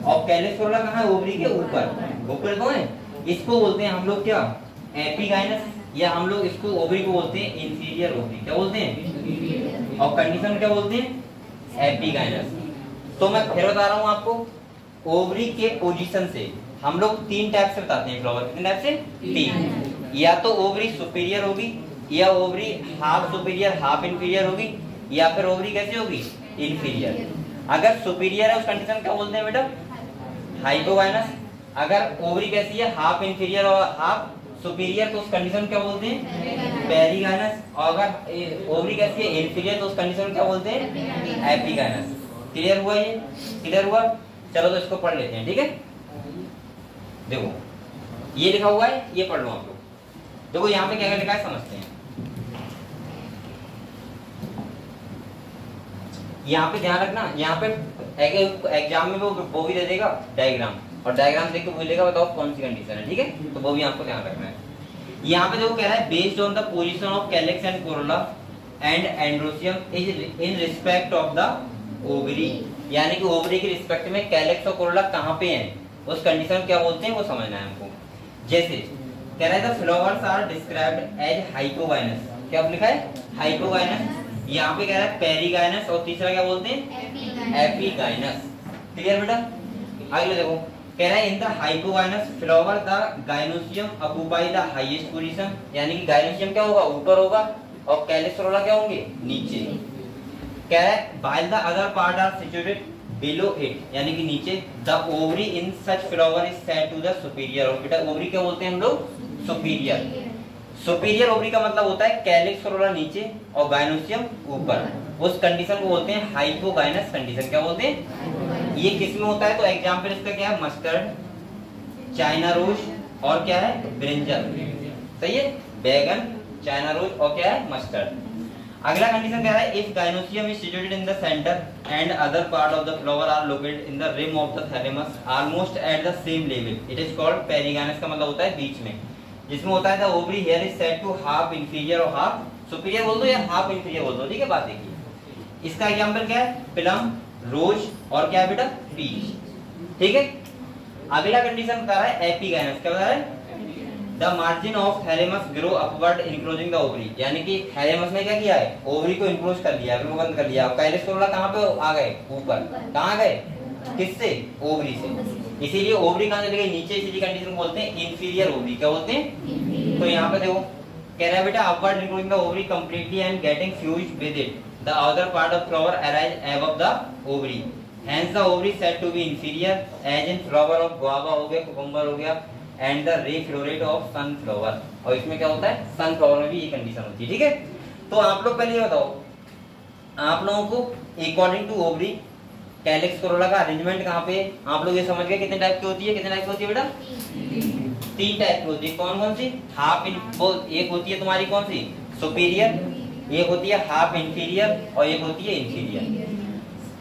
और कैलिक्स कोरोला कहाँ है, ओवरी के ऊपर। ऊपर कौन है, इसको बोलते हैं हम लोग क्या, एपिगाइनस, या हम लोग इसको ओवरी को बोलते हैं इंफीरियर ओवरी। क्या बोलते हैं, और कंडीशन क्या बोलते हैं, एपिगाइनस। तो मैं फिर बता रहा हूँ आपको, ओवरी के पोजीशन से हम लोग 3 टाइप से बताते हैं फ्लावर। कितने टाइप से, 3। या तो ओवरी सुपीरियर होगी, या ovary half superior half inferior होगी, या फिर ओवरी कैसी होगी, इंफीरियर। अगर सुपीरियर है उस कंडीशन क्या बोलते हैं बेटा? हाइपोगाइनस। अगर ओवरी कैसी है? हाफ इंफीरियर और हाफ सुपीरियर, तो उस कंडीशन क्या बोलते हैं? पेरीगाइनस। और अगर ओवरी कैसी है? इंफीरियर, तो उस कंडीशन क्या बोलते हैं? एपिगाइनस। क्लियर हुआ? ये क्लियर हुआ? चलो तो इसको पढ़ लेते हैं, ठीक है। देखो ये लिखा हुआ है, ये पढ़ लो आप लोग। देखो यहाँ पे क्या क्या लिखा है समझते हैं। यहाँ पे ध्यान रखना, यहाँ पे एग्जाम में वो भी दे देगा डायग्राम, और डायग्राम देख के बोलेगा बताओ कौन सी कंडीशन है, ठीक है। तो वो भी आपको ध्यान रखना है। यहाँ पे देखो कह रहा है based on the position of calyx and Corolla and androecium is in respect of the ovary, यानी कि ओवरी के रिस्पेक्ट में कैलिक्स और कोरोला कहाँ पे हैं, उस कंडीशन क्या बोलते हैं वो समझना है हमको। जैसे कह रहा है the flowers are described as hypogynous. क्या लिखा है? हाइपोगाइनस। यहाँ पे कह रहा है पेरीगाइनस, और तीसरा क्या बोलते हैं? एपिगाइनस। क्लियर बेटा? आगे देखो कह रहा है in the hypogynous flower the gynoecium occupy the highest position, यानी कि गाइनोसियम क्या होगा? ऊपर होगा, और कैलिक्स कोरोला क्या होंगे? नीचे। कह रहा है while the other part are situated below it, यानी कि नीचे। the ovary in such flower is said to the superior, और बेटा ओवरी क्या बोलते हैं हम लोग? सुपीरियर। सुपीरियर ओवरी का मतलब होता है कैलिक्स कोरोला नीचे और गाइनोसियम ऊपर, उस कंडीशन को बोलते हैं हाइपोगाइनस कंडीशन। क्या बोलते हैं? ये किस में होता है? तो एग्जाम्पल इसका क्या है? मस्टर्ड, चाइना रोज, और क्या है? ब्रिंजल। सही है? बैगन, चाइना रोज, और क्या है? मस्टर्ड। अगला कंडीशन कह रहा है if gynoecium is situated in the centre and other part of the flower are located in the rim of the thalamus almost at the same level, it is called perigynous. का मतलब होता है बीच में, जिसमें होता है the ovary here is said to half inferior और हाफ सुपीरियर बोल दो, या हाफ इंफीरियर बोल दो, ठीक है। बात देखिए इसका एग्जांपल क्या है? प्लम, रोज, और क्या है बेटा? पीच, ठीक है। अगला कंडीशन बता रहा है एपिगाइनस। क्या बता रहा है? The margin of thalamus grow upward enclosing the ovary, यानी कि थैलेमस ने क्या किया है? ओवरी को इनक्लोज कर लिया, बंद कर लिया। कैलिक्स कोरोला कहाँ पे आ गए? ऊपर। कहाँ गए? किससे? ओवरी से। इसीलिए ओवरी कहाँ चली गई? नीचे। इसी कंडीशन को बोलते हैं इंफीरियर ओवरी। क्या बोलते हैं? तो यहाँ पे देखो कह रहा है बेटा upward enclosing the ovary completely and getting fused with it, the other part of flower arise above the ovary, hence the ovary said to be inferior as in flower of guava हो गया, कुकुम्बर हो गया, and the ray floret of sunflower. और इसमें क्या होता है? सनफ्लावर में भी ये कंडीशन होती है, ठीक है। तो आप लोग पहले ये बताओ, आप लोगों को according to ovary calyx corolla का अरेंजमेंट कहाँ पे? आप लोग ये समझ गए कितने टाइप की होती है? कितने टाइप की होती है बेटा? 3 टाइप की होती है। कौन कौन सी? हाफ एक होती है तुम्हारी कौन सी? सुपीरियर, एक होती है हाफ इंफीरियर, और एक होती है इंफीरियर।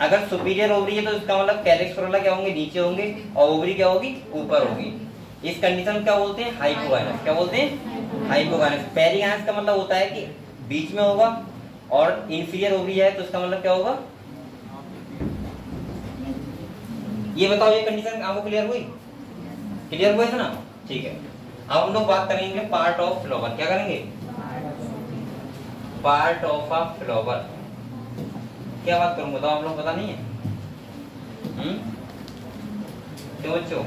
अगर सुपीरियर ओवरी है तो इसका मतलब कैलिक्स कोरोला क्या होंगे? नीचे होंगे, और ओवरी क्या होगी? ऊपर होगी। इस कंडीशन क्या बोलते हैं? हाइपोगाइनस। क्या बोलते हैं? हाइपोगाइनस। पेरीगाइनस का मतलब होता है कि बीच में होगा, और इंफीरियर ओवरी है तो इसका मतलब क्या होगा? ये बताओ, ये कंडीशन आपको क्लियर हुई? क्लियर हुआ है ना? ठीक है। अब हम लोग बात करेंगे पार्ट ऑफ फ्लावर। क्या करेंगे? Part of a flower. क्या बात करूं बताओ? आप लोग पता नहीं है? क्यों बच्चों?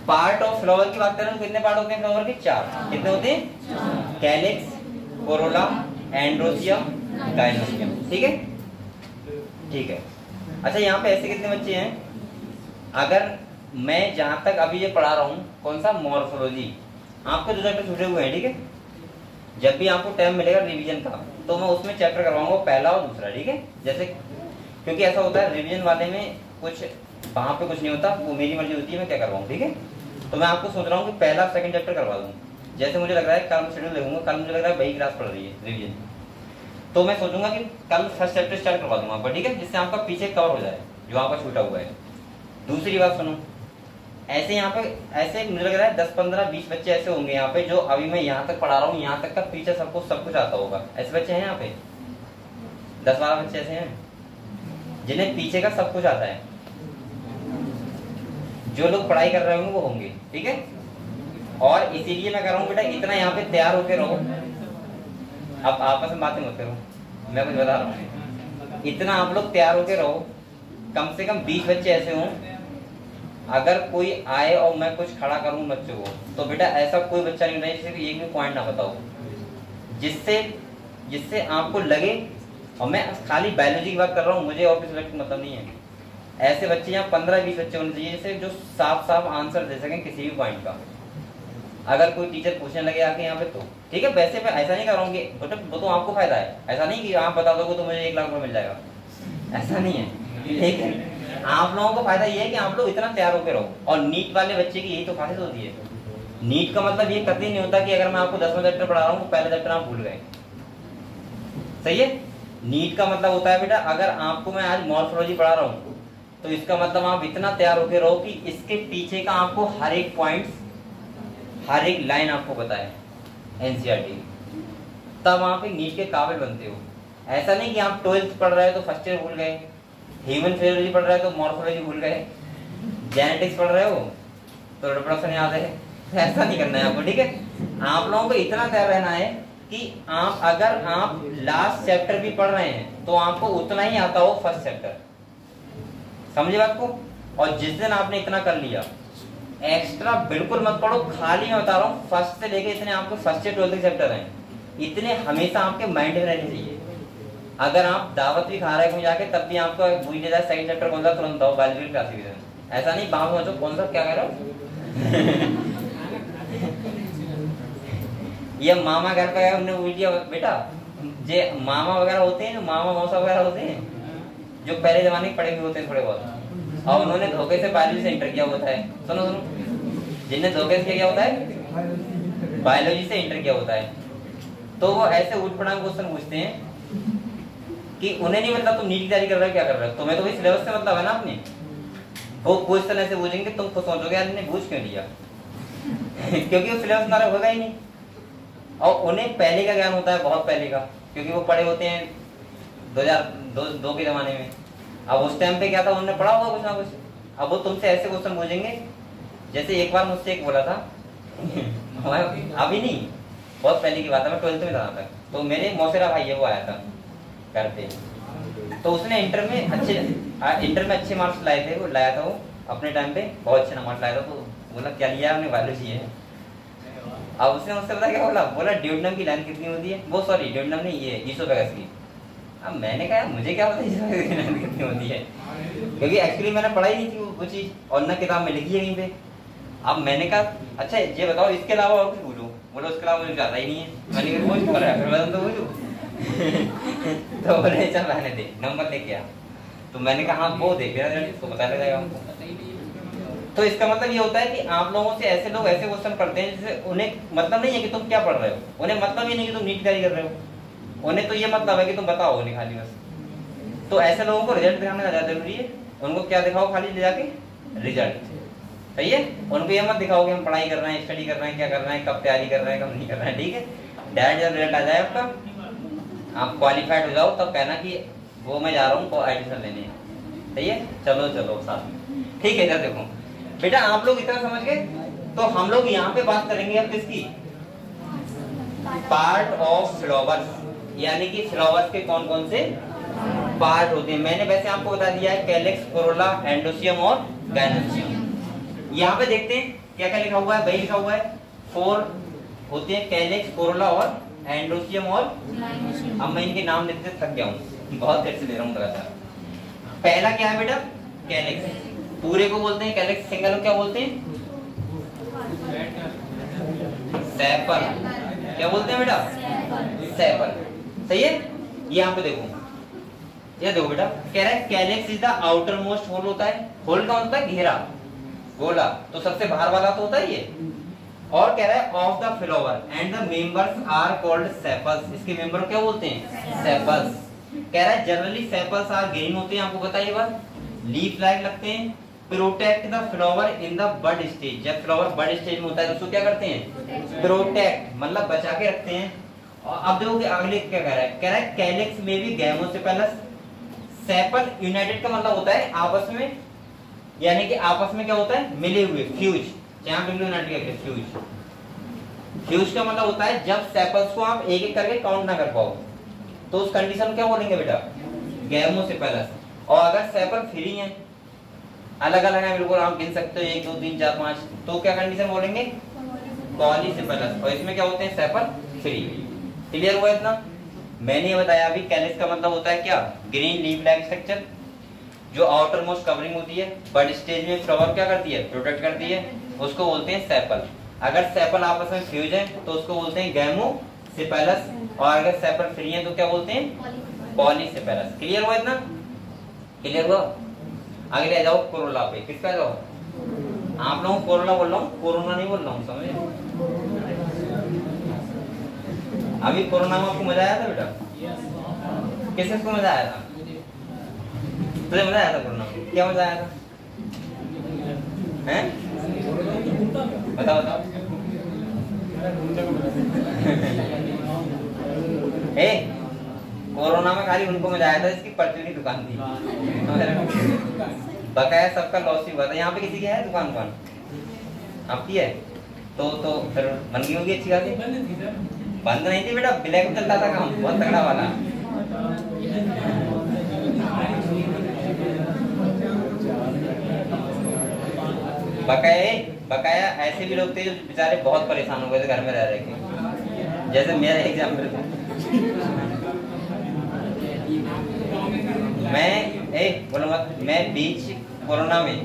पार्ट ऑफ फ्लावर की बात करें तो कितने पार्ट होते हैं फ्लावर के? 4। कितने होते हैं? कैलिक्स, कोरोला, एंड्रोसियम, गाइनोसियम, ठीक है। ठीक है। अच्छा यहाँ पे ऐसे कितने बच्चे हैं? अगर मैं जहां तक अभी ये पढ़ा रहा हूँ, कौन सा? मॉर्फोलॉजी। आपके 2 चैप्टर छूटे हुए हैं, ठीक है। जब भी आपको टाइम मिलेगा रिवीजन का, तो मैं उसमें चैप्टर करवाऊंगा, पहला और दूसरा, ठीक है। जैसे क्योंकि ऐसा होता है रिवीजन वाले में कुछ वहां पे कुछ नहीं होता, वो मेरी मर्जी होती है मैं क्या करवाऊँ, ठीक है। तो मैं आपको सोच रहा हूँ कि पहला सेकंड चैप्टर करवा दूँ। जैसे मुझे लग रहा है कल शेड्यूल देखूंगा, कल मुझे लग रहा है वही क्लास पढ़ रही है रिवीजन, तो मैं सोचूंगा कि कल फर्स्ट चैप्टर स्टार्ट करवा दूंगा आपका, ठीक है, जिससे आपका पीछे कवर हो जाए जो आपका छूटा हुआ है। दूसरी बात सुनो, ऐसे यहाँ पे ऐसे मुझे लग रहा है 10, 15, 20 बच्चे ऐसे होंगे यहाँ पे जो अभी मैं यहाँ तक पढ़ा रहा हूँ, यहाँ तक का पीछे सबको सब कुछ आता होगा। ऐसे बच्चे हैं यहाँ पे 10-12 बच्चे ऐसे हैं जिन्हें पीछे का सब कुछ आता है। जो लोग पढ़ाई कर रहे होंगे वो होंगे, ठीक है। और इसीलिए मैं कह रहा हूँ बेटा इतना यहाँ पे तैयार होके रहो। अब आपस में बातें मत करो, मैं कुछ बता रहा हूँ। इतना आप लोग तैयार होके रहो, कम से कम 20 बच्चे ऐसे हों, अगर कोई आए और मैं कुछ खड़ा करूं बच्चों को, तो बेटा ऐसा कोई बच्चा नहीं होता जिसे एक भी पॉइंट ना बताओ, जिससे जिससे आपको लगे, और मैं खाली बायोलॉजी की बात कर रहा हूँ, मुझे और किसी सब्जेक्ट मतलब नहीं है, ऐसे बच्चे यहाँ 15-20 बच्चे होने चाहिए जैसे जो साफ साफ आंसर दे सकें किसी भी पॉइंट का। अगर कोई टीचर पूछने लगे आके यहाँ पे तो ठीक है, वैसे मैं ऐसा नहीं कर रहा हूँ कि वो तो आपको फायदा है, ऐसा नहीं कि आप बता दोगे तो मुझे 1 लाख रुपये मिल जाएगा, ऐसा नहीं है, ठीक है। आप लोगों को फायदा ये है कि आप लोग इतना तैयार होकर रहो। और नीट वाले बच्चे की यही तो खासियत होती है। नीट का मतलब ये कभी नहीं होता कि अगर मैं आपको 10वां चैप्टर पढ़ा रहा हूँ तो पहले चैप्टर आप भूल गए, सही है। नीट का मतलब होता है बेटा, अगर आपको मैं आज मॉर्फोलॉजी पढ़ा रहा हूँ तो इसका मतलब आप इतना तैयार होकर रहो कि इसके पीछे का आपको हर एक पॉइंट, हर एक लाइन आपको पता है एनसीईआरटी, तब आप एक नीट के काबिल बनते हो। ऐसा नहीं कि आप 12th पढ़ रहे हो तो फर्स्ट ईयर भूल गए, ह्यूमन फिजियोलॉजी पढ़ रहे हो तो मॉर्फोलॉजी भूल गए, जेनेटिक्स पढ़ रहे हो तो रिप्रोडक्शन याद है, ऐसा नहीं करना है आपको, ठीक है। आप लोगों को इतना तैयार रहना है कि आप अगर आप लास्ट चैप्टर भी पढ़ रहे हैं तो आपको उतना ही आता हो फर्स्ट चैप्टर, समझे बात को। और जिस दिन आपने इतना कर लिया, एक्स्ट्रा बिल्कुल मत पढ़ो, खाली मैं बता रहा हूँ फर्स्ट से लेके इतने आपको फर्स्ट से 12th के चैप्टर हैं, इतने हमेशा आपके माइंड में रहने चाहिए। अगर आप दावत भी खा रहे हो जाके तब भी आपको भूल जाए सेकंड चैप्टर कौन सा, तुरंत आओ बायोलॉजी क्लासिफिकेशन, ऐसा नहीं बाहर में कौन सा क्या कह रहे हो ये मामा घर पे गए उन्होंने भूल दिया बेटा, जे मामा वगैरह होते हैं, जो मामा मौसा वगैरह होते हैं जो पहले जमाने में पढ़े हुए होते हैं थोड़े बहुत, और उन्होंने धोखे से बायोलॉजी से इंटर किया होता है, सुनो सुनो, जिनने धोखे से किया होता है बायोलॉजी से इंटर किया होता है, तो वो ऐसे उठ पड़ा क्वेश्चन पूछते हैं कि उन्हें नहीं मतलब तुम नीट की तैयारी कर रहे हो क्या कर रहे हो, तुम्हें तो वही सिलेबस से मतलब है ना अपने। वो क्वेश्चन ऐसे पूछेंगे तुम खुद सोचोगे यार इन्हें पूछ क्यों लिया क्योंकि वो सिलेबस हमारा होगा ही नहीं, और उन्हें पहले का ज्ञान होता है, बहुत पहले का, क्योंकि वो पढ़े होते हैं 2002 के जमाने में। अब उस टाइम पे क्या था, उन्होंने पढ़ा होगा कुछ ना कुछ। अब वो तुमसे ऐसे क्वेश्चन पूछेंगे, जैसे एक बार मुझसे एक बोला था अभी नहीं, बहुत पहले की बात है, मैं 12th में था तक, तो मेरे मौसेरा भाई है वो आया था घर पे, तो उसने इंटर में अच्छे मार्क्स लाए थे, वो लाया था वो अपने टाइम पे बहुत अच्छे मार्क्स लाया था, तो बोला क्या लिया आपने, बायोलॉजी है। अब उसने मुझसे पता क्या बोला ड्यूडेनम की लाइन कितनी होती है, वो सॉरी ड्यूडेनम नहीं, ये ईसोफेगस की। अब मैंने कहा मुझे क्या पता ईसोफेगस की लाइन कितनी होती है, क्योंकि एक्चुअली मैंने पढ़ाई नहीं थी वो चीज, और ना किताब में लिखी है कहीं पे। अब मैंने कहा अच्छा ये बताओ इसके अलावा और कुछ बोलो, बोलो उसके अलावा मुझे आता ही नहीं है। मैंने कहा वो बोल रहा है, फिर मैं तो बोलूं तो बोले चल रहने दे, नंबर लेके आ। तो मैंने कहा हाँ वो देख लेना तो बता जाएगा हमको। तो इसका मतलब ये होता है कि आप लोगों से ऐसे लोग ऐसे क्वेश्चन करते हैं जिससे उन्हें मतलब नहीं है कि तुम क्या पढ़ रहे हो, उन्हें मतलब ही नहीं कि तुम नीट तैयारी कर रहे हो, उन्हें तो ये मतलब है कि तुम बताओ उन्हें खाली बस। तो ऐसे लोगों को रिजल्ट दिखाना ज्यादा जरूरी है, उनको क्या दिखाओ खाली ले जाके रिजल्ट, सही है। उनको ये मत दिखाओ कि हम पढ़ाई कर रहे हैं, स्टडी कर रहे हैं, क्या कर रहे हैं, कब तैयारी कर रहे हैं, कब नहीं कर रहे हैं, ठीक है। डायरेक्ट जब रिजल्ट आ जाए आपका, आप क्वालिफाइड हो जाओ, तब कहना कि वो मैं जा रहा हूँ एडमिशन लेने, सही है। चलो चलो साथ में, ठीक है। इधर देखो बेटा, आप लोग इतना समझ गए, तो हम लोग यहाँ पे बात करेंगे अब किसकी, पार्ट ऑफ फ्लावर्स, यानी कि फ्लावर्स के कौन कौन से पार्ट होते हैं। मैंने वैसे आपको बता दिया है कैलेक्स, कोरोला, एंडोसियम और गायनोसियम। यहाँ पे देखते हैं क्या क्या लिखा हुआ है, वही लिखा हुआ है 4 होते हैं, कैलेक्स, कोरोला और एंडोसियम और, अब मैं इनके नाम लेते थक गया हूँ, बहुत देर से ले रहा हूँ लगातार। पहला क्या है बेटा, कैलेक्स, पूरे को बोलते हैं कैलेक्स, सिंगल को क्या बोलते हैं, सेपल, क्या बोलते हैं बेटा, सेपल, सही है। यहाँ पे देखो, ये देखो बेटा, कह रहा है calyx is the outermost whorl होता है, होल का होता है घेरा, गोला, तो सबसे बाहर वाला तो होता है ये। और कह रहा है of the flower and the members are called sepals, इसके मेंबर क्या बोलते हैं, सेपल्स। कह रहा है जनरली सेपल्स आर ग्रीन होते हैं, आपको बताइए बात, लीफ लाइक लगते हैं, protect the flower in the bud stage, जब फ्लावर बड स्टेज में होता है तो उसको क्या करते हैं, प्रोटेक्ट, मतलब बचा के रखते हैं। और अब देखो कि अगले क्या कह रहा है, कह रहा है कैलेक्स में भी गैमोसेफेलस, सेपल यूनाइटेड का मतलब होता है आपस में, यानी कि आपस में क्या होता है, मिले हुए, फ्यूज, जहां पे यूनाइटेड फ्यूज, फ्यूज का मतलब होता है जब सेपल्स को आप एक एक करके काउंट ना कर पाओ, तो उस कंडीशन क्या बोलेंगे बेटा, गैमोसेफेलस। और अगर सेपल फ्री हैं, अलग अलग है बिल्कुल, आप गिन सकते हो 1 2 3 4 5, तो क्या कंडीशन पॉलीसेफेलस। और इसमें क्या होते हैं, सेपल फ्री। क्लियर हुआ इतना। मैंने ये बताया अभी कैलिक्स का मतलब होता है क्या, ग्रीन लीफ लाइक स्ट्रक्चर, जो आउटर मोस्ट कवरिंग होती है, बड स्टेज में फ्लावर क्या करती है, प्रोटेक्ट करती है, उसको बोलते हैं सेपल। अगर सेपल आपस में फ्यूज है तो उसको बोलते हैं गैमोसेपेलस, और अगर सेपल फ्री है तो क्या बोलते हैं, पॉलीसेपेलस। क्लियर हुआ इतना, क्लियर हुआ। अगले आ जाओ कोरोला पे, किसका आ जाओ, आप लोगों कोरोला बोल रहा हूँ, कोरोना नहीं बोल रहा हूँ, समझे। अभी कोरोना में आपको मजा आया था बेटा, किसको मजा आया था, तुझे मजा आया था कोरोना में, क्या मजा आया था, हैं बताओ बताओ। कोरोना में खाली उनको मजा आया था इसकी परचून की दुकान थी, बकाया सबका लॉस ही हुआ था। यहाँ पे किसी की है दुकान आपकी है तो फिर बन गई होगी अच्छी खासी। बंद नहीं थी बेटा, ब्लैक में चलता था काम, बहुत तगड़ा वाला। बकाया ऐसे भी लोग थे जो बेचारे बहुत परेशान हो गए थे घर में रह रहे के, जैसे मेरा एग्जाम्पल। बोलो मत, मैं बीच कोरोना में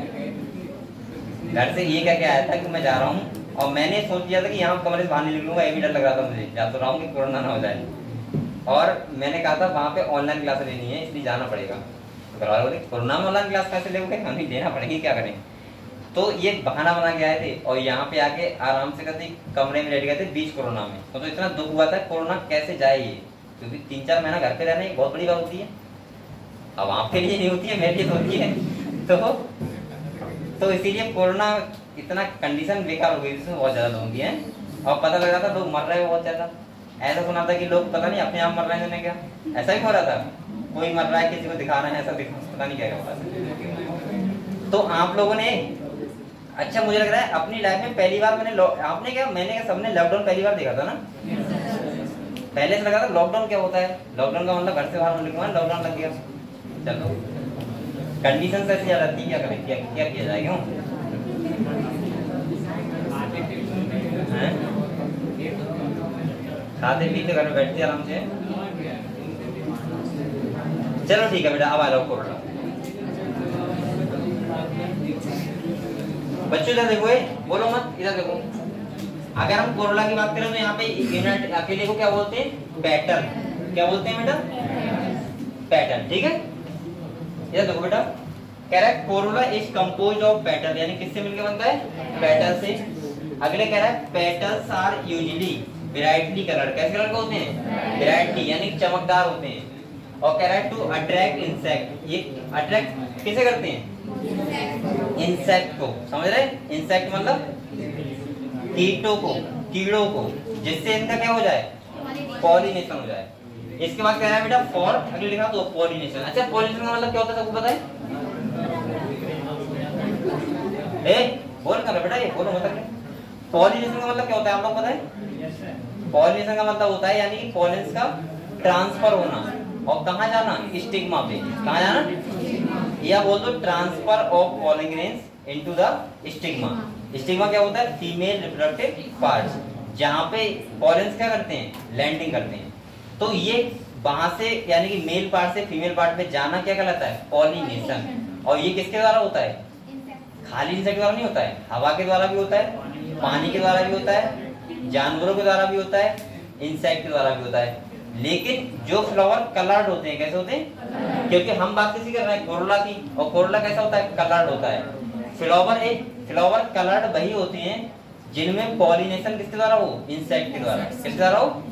घर से ये कह के आया था कि मैं जा रहा हूँ, और मैंने सोच लिया था कि यहाँ कमरे से बाहर नहीं निकलूंगा, ये भी डर लग रहा था मुझे, जा तो रहा हूँ कि कोरोना ना हो जाए। और मैंने कहा था वहाँ पे ऑनलाइन क्लास लेनी है इसलिए जाना पड़ेगा। घर वाले बोले कोरोना में ऑनलाइन क्लास कैसे लेंगे, हमें लेना पड़ेगी, क्या करें। तो ये बहाना बना के आए थे और यहाँ पे आके आराम से करते कमरे में लेट गए थे बीच कोरोना में। तो इतना दुख हुआ था कोरोना कैसे जाए ये, क्योंकि 3-4 महीना घर पे रहना एक बहुत बड़ी बात होती है। अब आपके लिए नहीं होती है, मेरे लिए होती है। तो इसीलिए कोरोना इतना कंडीशन बेकार हो गई थी बहुत ज्यादा लोगों की है, और पता लग रहा था लोग मर रहे हैं बहुत ज्यादा। ऐसा सुना था कि लोग पता नहीं अपने आप मर रहे हैं, क्या ऐसा ही हो रहा था, कोई मर रहा है किसी को दिखा रहे हैं, ऐसा पता नहीं क्या हो रहा था। तो आप लोगों ने, अच्छा मुझे लग रहा है अपनी लाइफ में पहली बार मैंने क्या सबने लॉकडाउन पहली बार देखा था ना। पहले से लगा था लॉकडाउन क्या होता है, लॉकडाउन का मतलब घर से बाहर निकलना, लॉकडाउन लग गया। चलो कंडीशन ऐसी आ जाती है, क्या करें, क्या किया जाए, क्यों खाते पीते घर में बैठते आराम से। चलो ठीक है बेटा, अब आ जाओ कोरोना। बच्चों इधर देखो, बोलो मत, इधर देखो। अगर हम कोरोना की बात करें तो यहाँ पे यूनिट अकेले को क्या बोलते हैं, पैटर्न। क्या बोलते हैं बेटा, पैटर्न। ठीक है, इधर देखो बेटा, कह रहा है corona is composed of petal, यानी किससे मिलकर बनता है, पेटल से। अगले कह रहा है petals are usually brightly coloured, कैसे कलर के होते हैं, ब्राइटली यानी चमकदार होते हैं। और कह रहा है टू अट्रैक्ट इंसेक्ट, ये अट्रैक्ट किसे करते हैं, इंसेक्ट को, समझ रहे, इंसेक्ट मतलब कीटों को, कीड़ों को, जिससे इनका क्या हो जाए, पॉलिनेशन हो जाए। इसके बाद कह रहा है बेटा फॉर, अगले लिखा तो पॉलिनेशन। अच्छा पॉलिनेशन का मतलब क्या होता है सबको पता है, बोल कर बेटा, ये बोलो मतलब पॉलिनेशन का मतलब क्या होता है आप लोग पता है। पॉलिनेशन का मतलब होता है यानी कि पॉलिन्स का ट्रांसफर होना, और कहाँ जाना, स्टिग्मा पे, कहाँ जाना, या बोल दो transfer of pollen grains into the stigma. Stigma क्या होता है, फीमेल रिप्रोडक्टिव पार्ट्स, जहाँ पे पॉलिन्स क्या करते हैं, लैंडिंग करते हैं। तो ये वहां से यानी कि मेल पार्ट से फीमेल पार्ट पे जाना क्या कहलाता है, पॉलिनेशन। और ये किसके द्वारा होता है, खाली इंसेक्ट द्वारा नहीं होता है, हवा के द्वारा भी होता है, पानी के द्वारा भी होता है, जानवरों के द्वारा भी होता है, इंसेक्ट के द्वारा भी होता है। लेकिन जो फ्लावर कलर्ड होते हैं, कैसे होते हैं, क्योंकि हम बात किसी कर रहे हैं कोरोला की, और कोरोला कैसा होता है, कलर्ड होता है। फ्लावर कलर्ड वही होते हैं जिनमें पॉलिनेशन किसके द्वारा हो, इंसेक्ट के द्वारा, किसके द्वारा हो।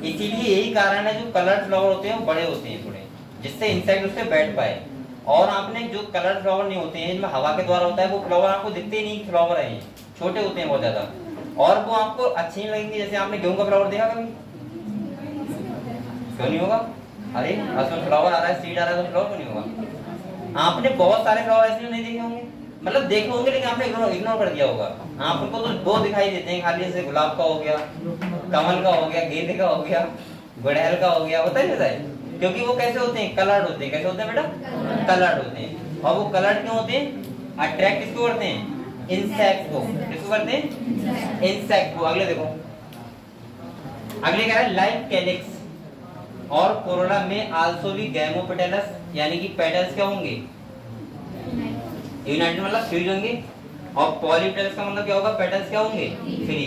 इसीलिए यही कारण है जो कलर्ड फ्लावर होते हैं वो बड़े होते हैं थोड़े, जिससे इंसेक्ट उस पर बैठ पाए। और आपने जो कलर्ड फ्लावर नहीं होते हैं, इनमें हवा के द्वारा होता है, वो फ्लावर आपको दिखते ही नहीं फ्लावर है, छोटे होते हैं बहुत ज्यादा, और वो आपको अच्छे नहीं लगेंगे। जैसे आपने गेहूं का फ्लावर देखा कभी, क्यों नहीं होगा, अरे उसमें फ्लावर आ रहा है, सीड आ रहा है, तो फ्लावर क्यों नहीं होगा। आपने बहुत सारे फ्लावर ऐसे नहीं देखे होंगे, मतलब देखे होंगे लेकिन आपने इग्नोर कर दिया होगा। आपको तो दो दिखाई देते हैं खाली, जैसे गुलाब का हो गया, कमल का हो गया, गेंदे का हो गया, गुड़हल का हो गया, होता है, क्योंकि वो कैसे होते हैं, कलर्ड होते हैं। कैसे होते हैं बेटा, कलर्ड होते हैं। और वो कलर्ड क्यों होते हैं, अट्रैक्ट किसको करते हैं, इंसेक्ट को। किसको करते हैं, इंसेक्ट को। अगले देखो, अगले कह रहा है लाइक कैलिक्स, और कोरोला में आल्सो भी गैमोपेटलस यानी कि पेटल्स क्या होंगे, यूनाइटेड मतलब फ्यूज होंगे, और पॉलीपेटल्स का मतलब क्या होगा, पेटल्स क्या होंगे free.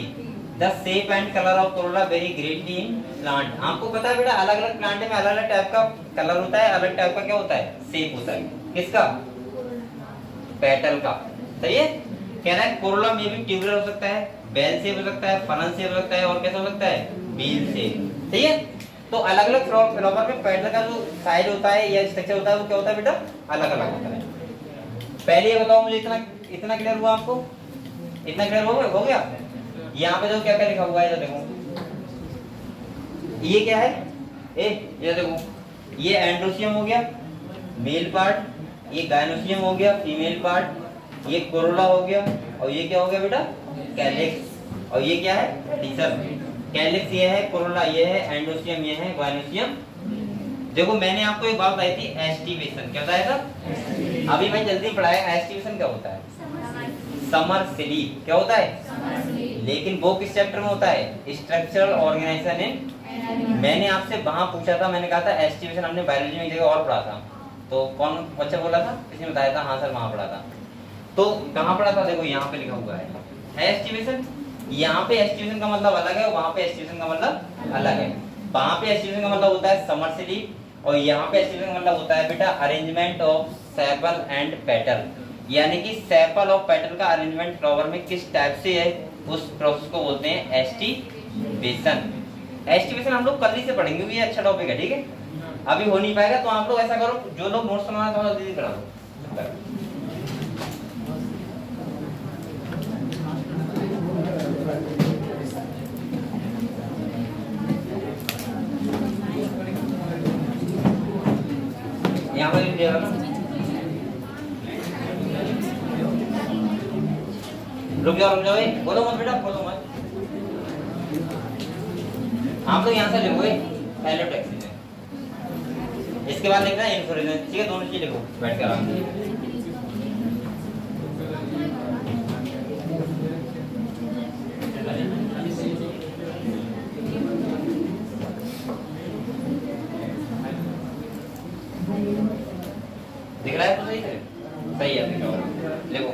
The shape and colour of Corolla very greatly in plant. आपको पता है बेटा अलग अलग प्लांट में अलग अलग टाइप का कलर होता है, अलग टाइप का क्या होता है, शेप होता है। किसका, पेटल का। सही है। कह रहा है कोरोला में भी ट्यूबुलर हो सकता है, बेल शेप हो सकता है, फनल शेप हो सकता है, और कैसा हो सकता है, बील शेप। सही है। तो अलग अलग फ्लावर में पेटल का जो साइज होता है या स्ट्रक्चर होता है वो क्या होता है बेटा, अलग अलग होता है। पहले ये बताओ मुझे, इतना क्लियर हुआ आपको, इतना क्लियर हो गया। यहाँ पे देखो क्या क्या लिखा हुआ है, देखो ये क्या है, ये देखो, ये एंड्रोसियम हो गया मेल पार्ट, ये गायनोसियम हो गया फीमेल पार्ट, ये कोरोला हो गया, और ये क्या हो गया बेटा, कैलिक्स, और ये क्या है, पेडिसल। कैलिक्स ये है, कोरोला ये है, एंड्रोसियम ये है, गायनोसियम। देखो मैंने आपको एक बात बताई थी, एस्टिवेशन। क्या बताया था, अभी मैं जल्दी पढ़ाया। एस्टिवेशन क्या होता है, समर स्लीप। क्या होता है, लेकिन वो किस चैप्टर में होता है, स्ट्रक्चरल ऑर्गेनाइजेशन इन। मैंने आपसे वहां पूछा था, मैंने कहा था एस्टिवेशन हमने बायोलॉजी में एक जगह और पढ़ा था, तो कौन बच्चा बोला था, किसी ने बताया था, हाँ सर वहां पढ़ा था। तो कहाँ पढ़ा था, देखो यहाँ पे लिखा हुआ है एस्टिवेशन। यहाँ पे एस्टिवेशन का मतलब अलग है, वहां पे एस्टिवेशन का मतलब अलग है। वहां पे एस्टिवेशन का मतलब होता है समर स्लीप, और यहाँ पे एस्टिवेशन का मतलब होता है बेटा arrangement of sepal and petal, यानी कि सेपल और पेटल का अरेंजमेंट फ्लावर में किस टाइप से है, उस प्रोसेस को बोलते हैं एस्टिवेशन। एस्टिवेशन हम लोग कल ही से पढ़ेंगे, ये अच्छा टॉपिक है, ठीक है। अभी हो नहीं पाएगा तो आप लोग ऐसा करो, जो लोग नोट्स बनाना थोड़ा जल्दी करा दो। यहाँ पर लिख ना, रुक जाओ बोलो मत बेटा, बोलो मत। आप लोग यहाँ से लिखो एलोटैक्सी में, इसके बाद लिखना है इन्फ्लोरेसेंस। ठीक है, दोनों चीज लिखो बैठ कर आराम से। दिख रहा है तो सही है, सही है, लिखो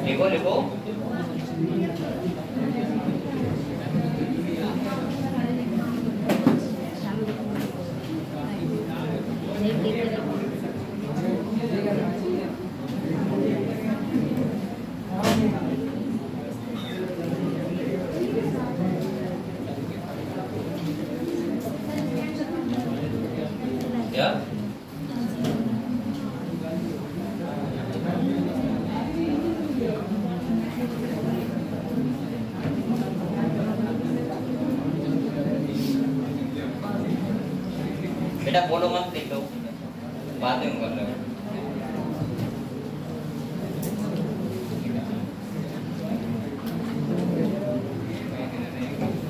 लिखो लिखो। क्या बेटा बोलो मत, लिख दो, बातें कर रहे हो।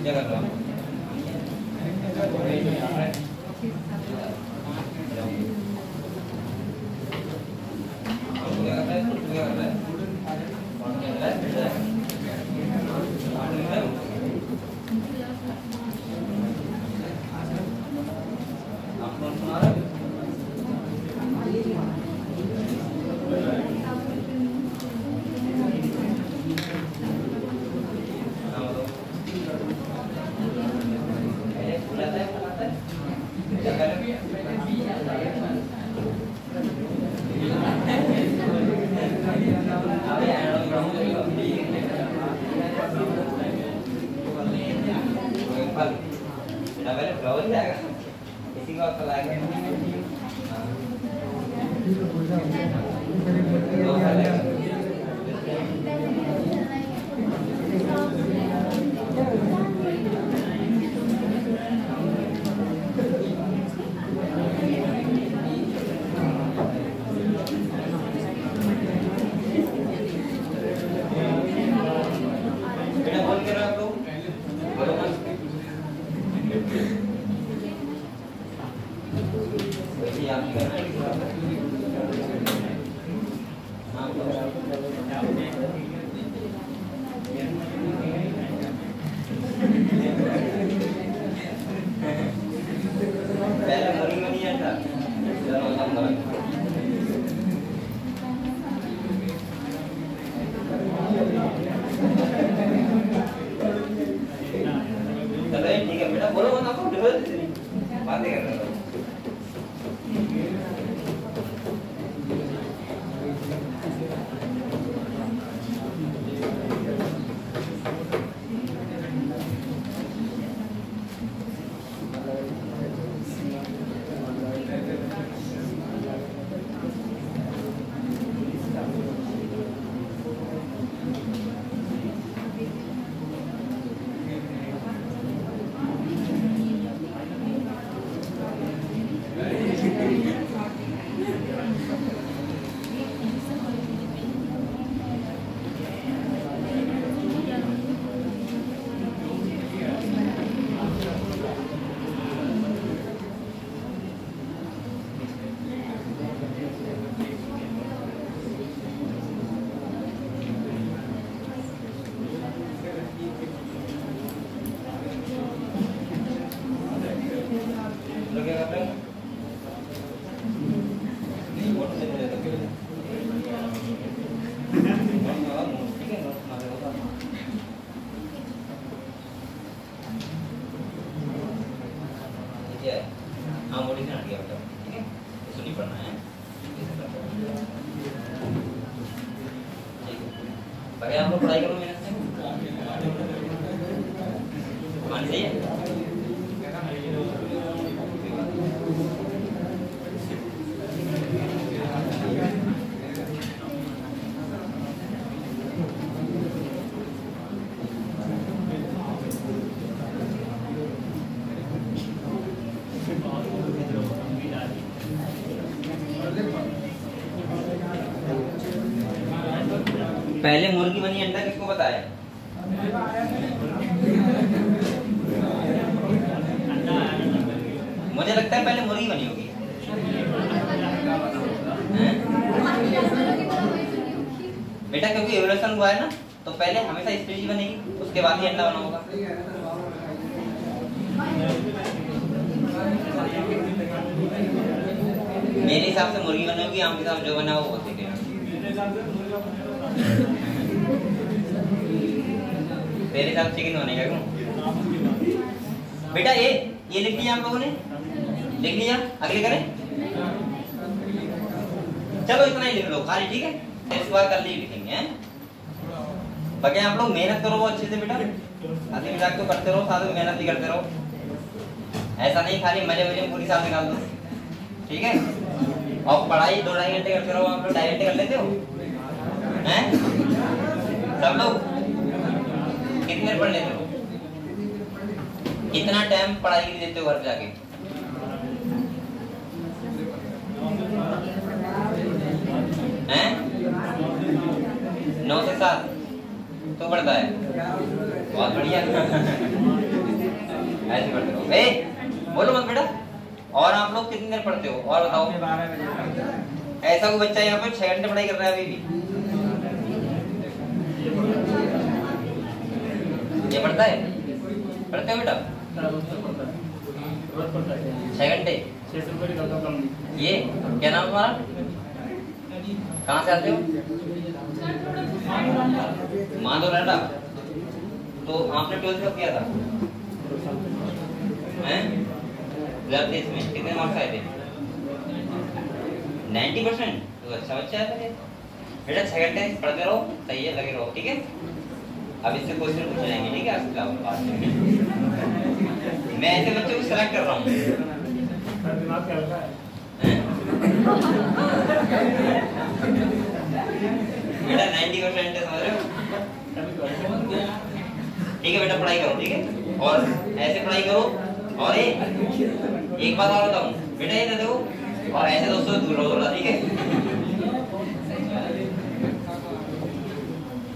क्या कर रहा हूँ, फ्लावर जाएगा इसी का फल आएगा। पहले मुर्गी बनी अंडा, चलो हम करें। चलो ठीक है बेटा, बोलो मत, आपको डिफरेंस नहीं बातें कर रहे हो। हम लोग पढ़ाई करो मेहनत से, मान सही है। पहले मुर्गी बनी अंडा किसको बताया? मुझे लगता है पहले मुर्गी बनी होगी। बेटा क्योंकि एवोल्यूशन हुआ है ना, तो पहले हमेशा स्पीशीज बनेगी, उसके बाद ही अंडा बना होगा। मेरे हिसाब से मुर्गी बनेगी, आपके हिसाब जो बना वो ठीक है। मेरे हिसाब से चिकन बनेगा क्यों? बेटा ये लिख लिया आप लोगों ने, लिख लिया, अगले करें। चलो इतना ही लिख लो खाली, ठीक है, इस बार कर ली लिखेंगे हैं। बाकी आप लोग मेहनत करो वो अच्छे से बेटा, हंसी मजाक तो करते रहो, साथ में मेहनत भी करते रहो, ऐसा नहीं खाली मजे मजे में पूरी साल निकाल दो, ठीक है। और पढ़ाई 2-2.5 घंटे करते रहो, आप लोग 2.5 घंटे कर लेते हो हैं सब लोग? कितने पढ़ लेते हो? कितना टाइम पढ़ाई के लिए देते हो घर पे जाके? हैं 9 से 7 तो पढ़ता है, बहुत बढ़िया। ऐसे पढ़ते रहो, बोलो मत बेटा। और आप लोग कितनी देर पढ़ते हो और बताओ? ऐसा कोई बच्चा यहाँ पे 6 घंटे पढ़ाई कर रहा है अभी भी? ये पढ़ता है? पढ़ते हो बेटा? 6 घंटे? ये क्या नाम तुम्हारा? कहाँ से आते हो? माधोराडा। तो आपने 12th कब किया था? हैं 2023 में कितने मार्क्स आए थे? 90%। तो अच्छा बच्चा है बेटा। 6 घंटे पढ़ते रहो, सही है, लगे रहो, ठीक है। अब इससे क्वेश्चन पूछे जाएंगे, ठीक है, आपसे। मैं ऐसे बच्चों को सेलेक्ट कर रहा हूँ। बेटा 90% समझ रहे हो? ठीक है बेटा, पढ़ाई करो, ठीक है, और ऐसे पढ़ाई करो। और एक बात और बताऊँ बेटा, ये दे दो और ऐसे दोस्तों दूर रहो थोड़ा, ठीक है।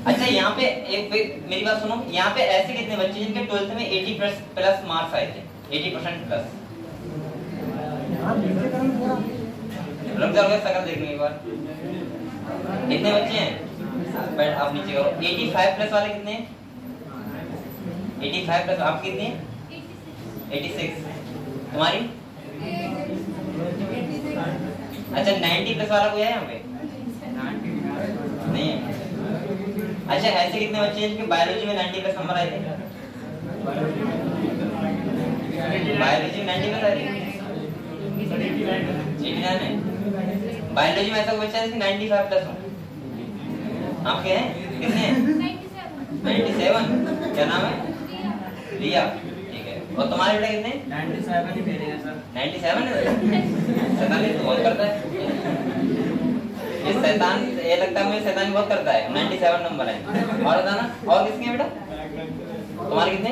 अच्छा यहाँ पे एक मेरी बात सुनो, यहाँ पे ऐसे कितने बच्चे जिनके 12th में 80+ मार्क्स आए थे? 80% प्लस। रुक जाओ, शकल देखने एक बार। कितने बच्चे हैं? बैठ आप नीचे करो। 85+ वाले कितने हैं? 85 प्लस आपकी कितनी है? 86। तुम्हारी? अच्छा 90 प्लस वाला कोई है यहाँ पे? नहीं है। अच्छा ऐसे कितने बच्चे हैं जिनके बायोलॉजी में 90 प्लस नंबर आए थे? बायोलॉजी में 90 प्लस आए थे? 89 है। बायोलॉजी में ऐसा कोई बच्चा है जिसके 95 प्लस हो? आपके हैं? कितने हैं? 97। क्या नाम है? रिया। ठीक है। और तुम्हारे बेटा कितने? 97 ही मेरे हैं सर। 97 है? शैतानी तो बहुत करता है ये शैतान। ये लगता है मुझे शैतानी बहुत करता है। 97 नंबर है। और बताना और किसके हैं बेटा? तुम्हारे कितने?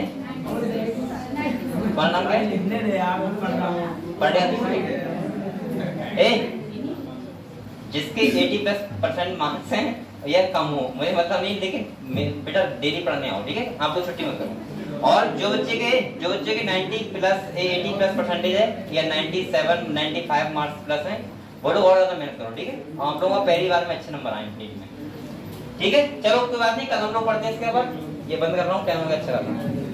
तुम्हारा नाम क्या है? कितने रे आप पढ़ रहा हूं। पढ़ ए जिसके 80+ % मार्क्स हैं या कम हो, मुझे मतलब नहीं, लेकिन बेटा डेली पढ़ने आओ, ठीक है? आपको छुट्टी मत करो। और जो बच्चे के 80+ % है या 97 95 मार्क्स प्लस है, वो लोग और ज्यादा मेहनत करो, ठीक है? आप लोगों को पहली बार में अच्छे नंबर आए नीट में, ठीक है? चलो कोई बात नहीं, कल हम लोग पढ़ते हैं इसके बाद। ये बंद कर रहा हूँ, टाइम हो गया, अच्छा कर रहा हूँ।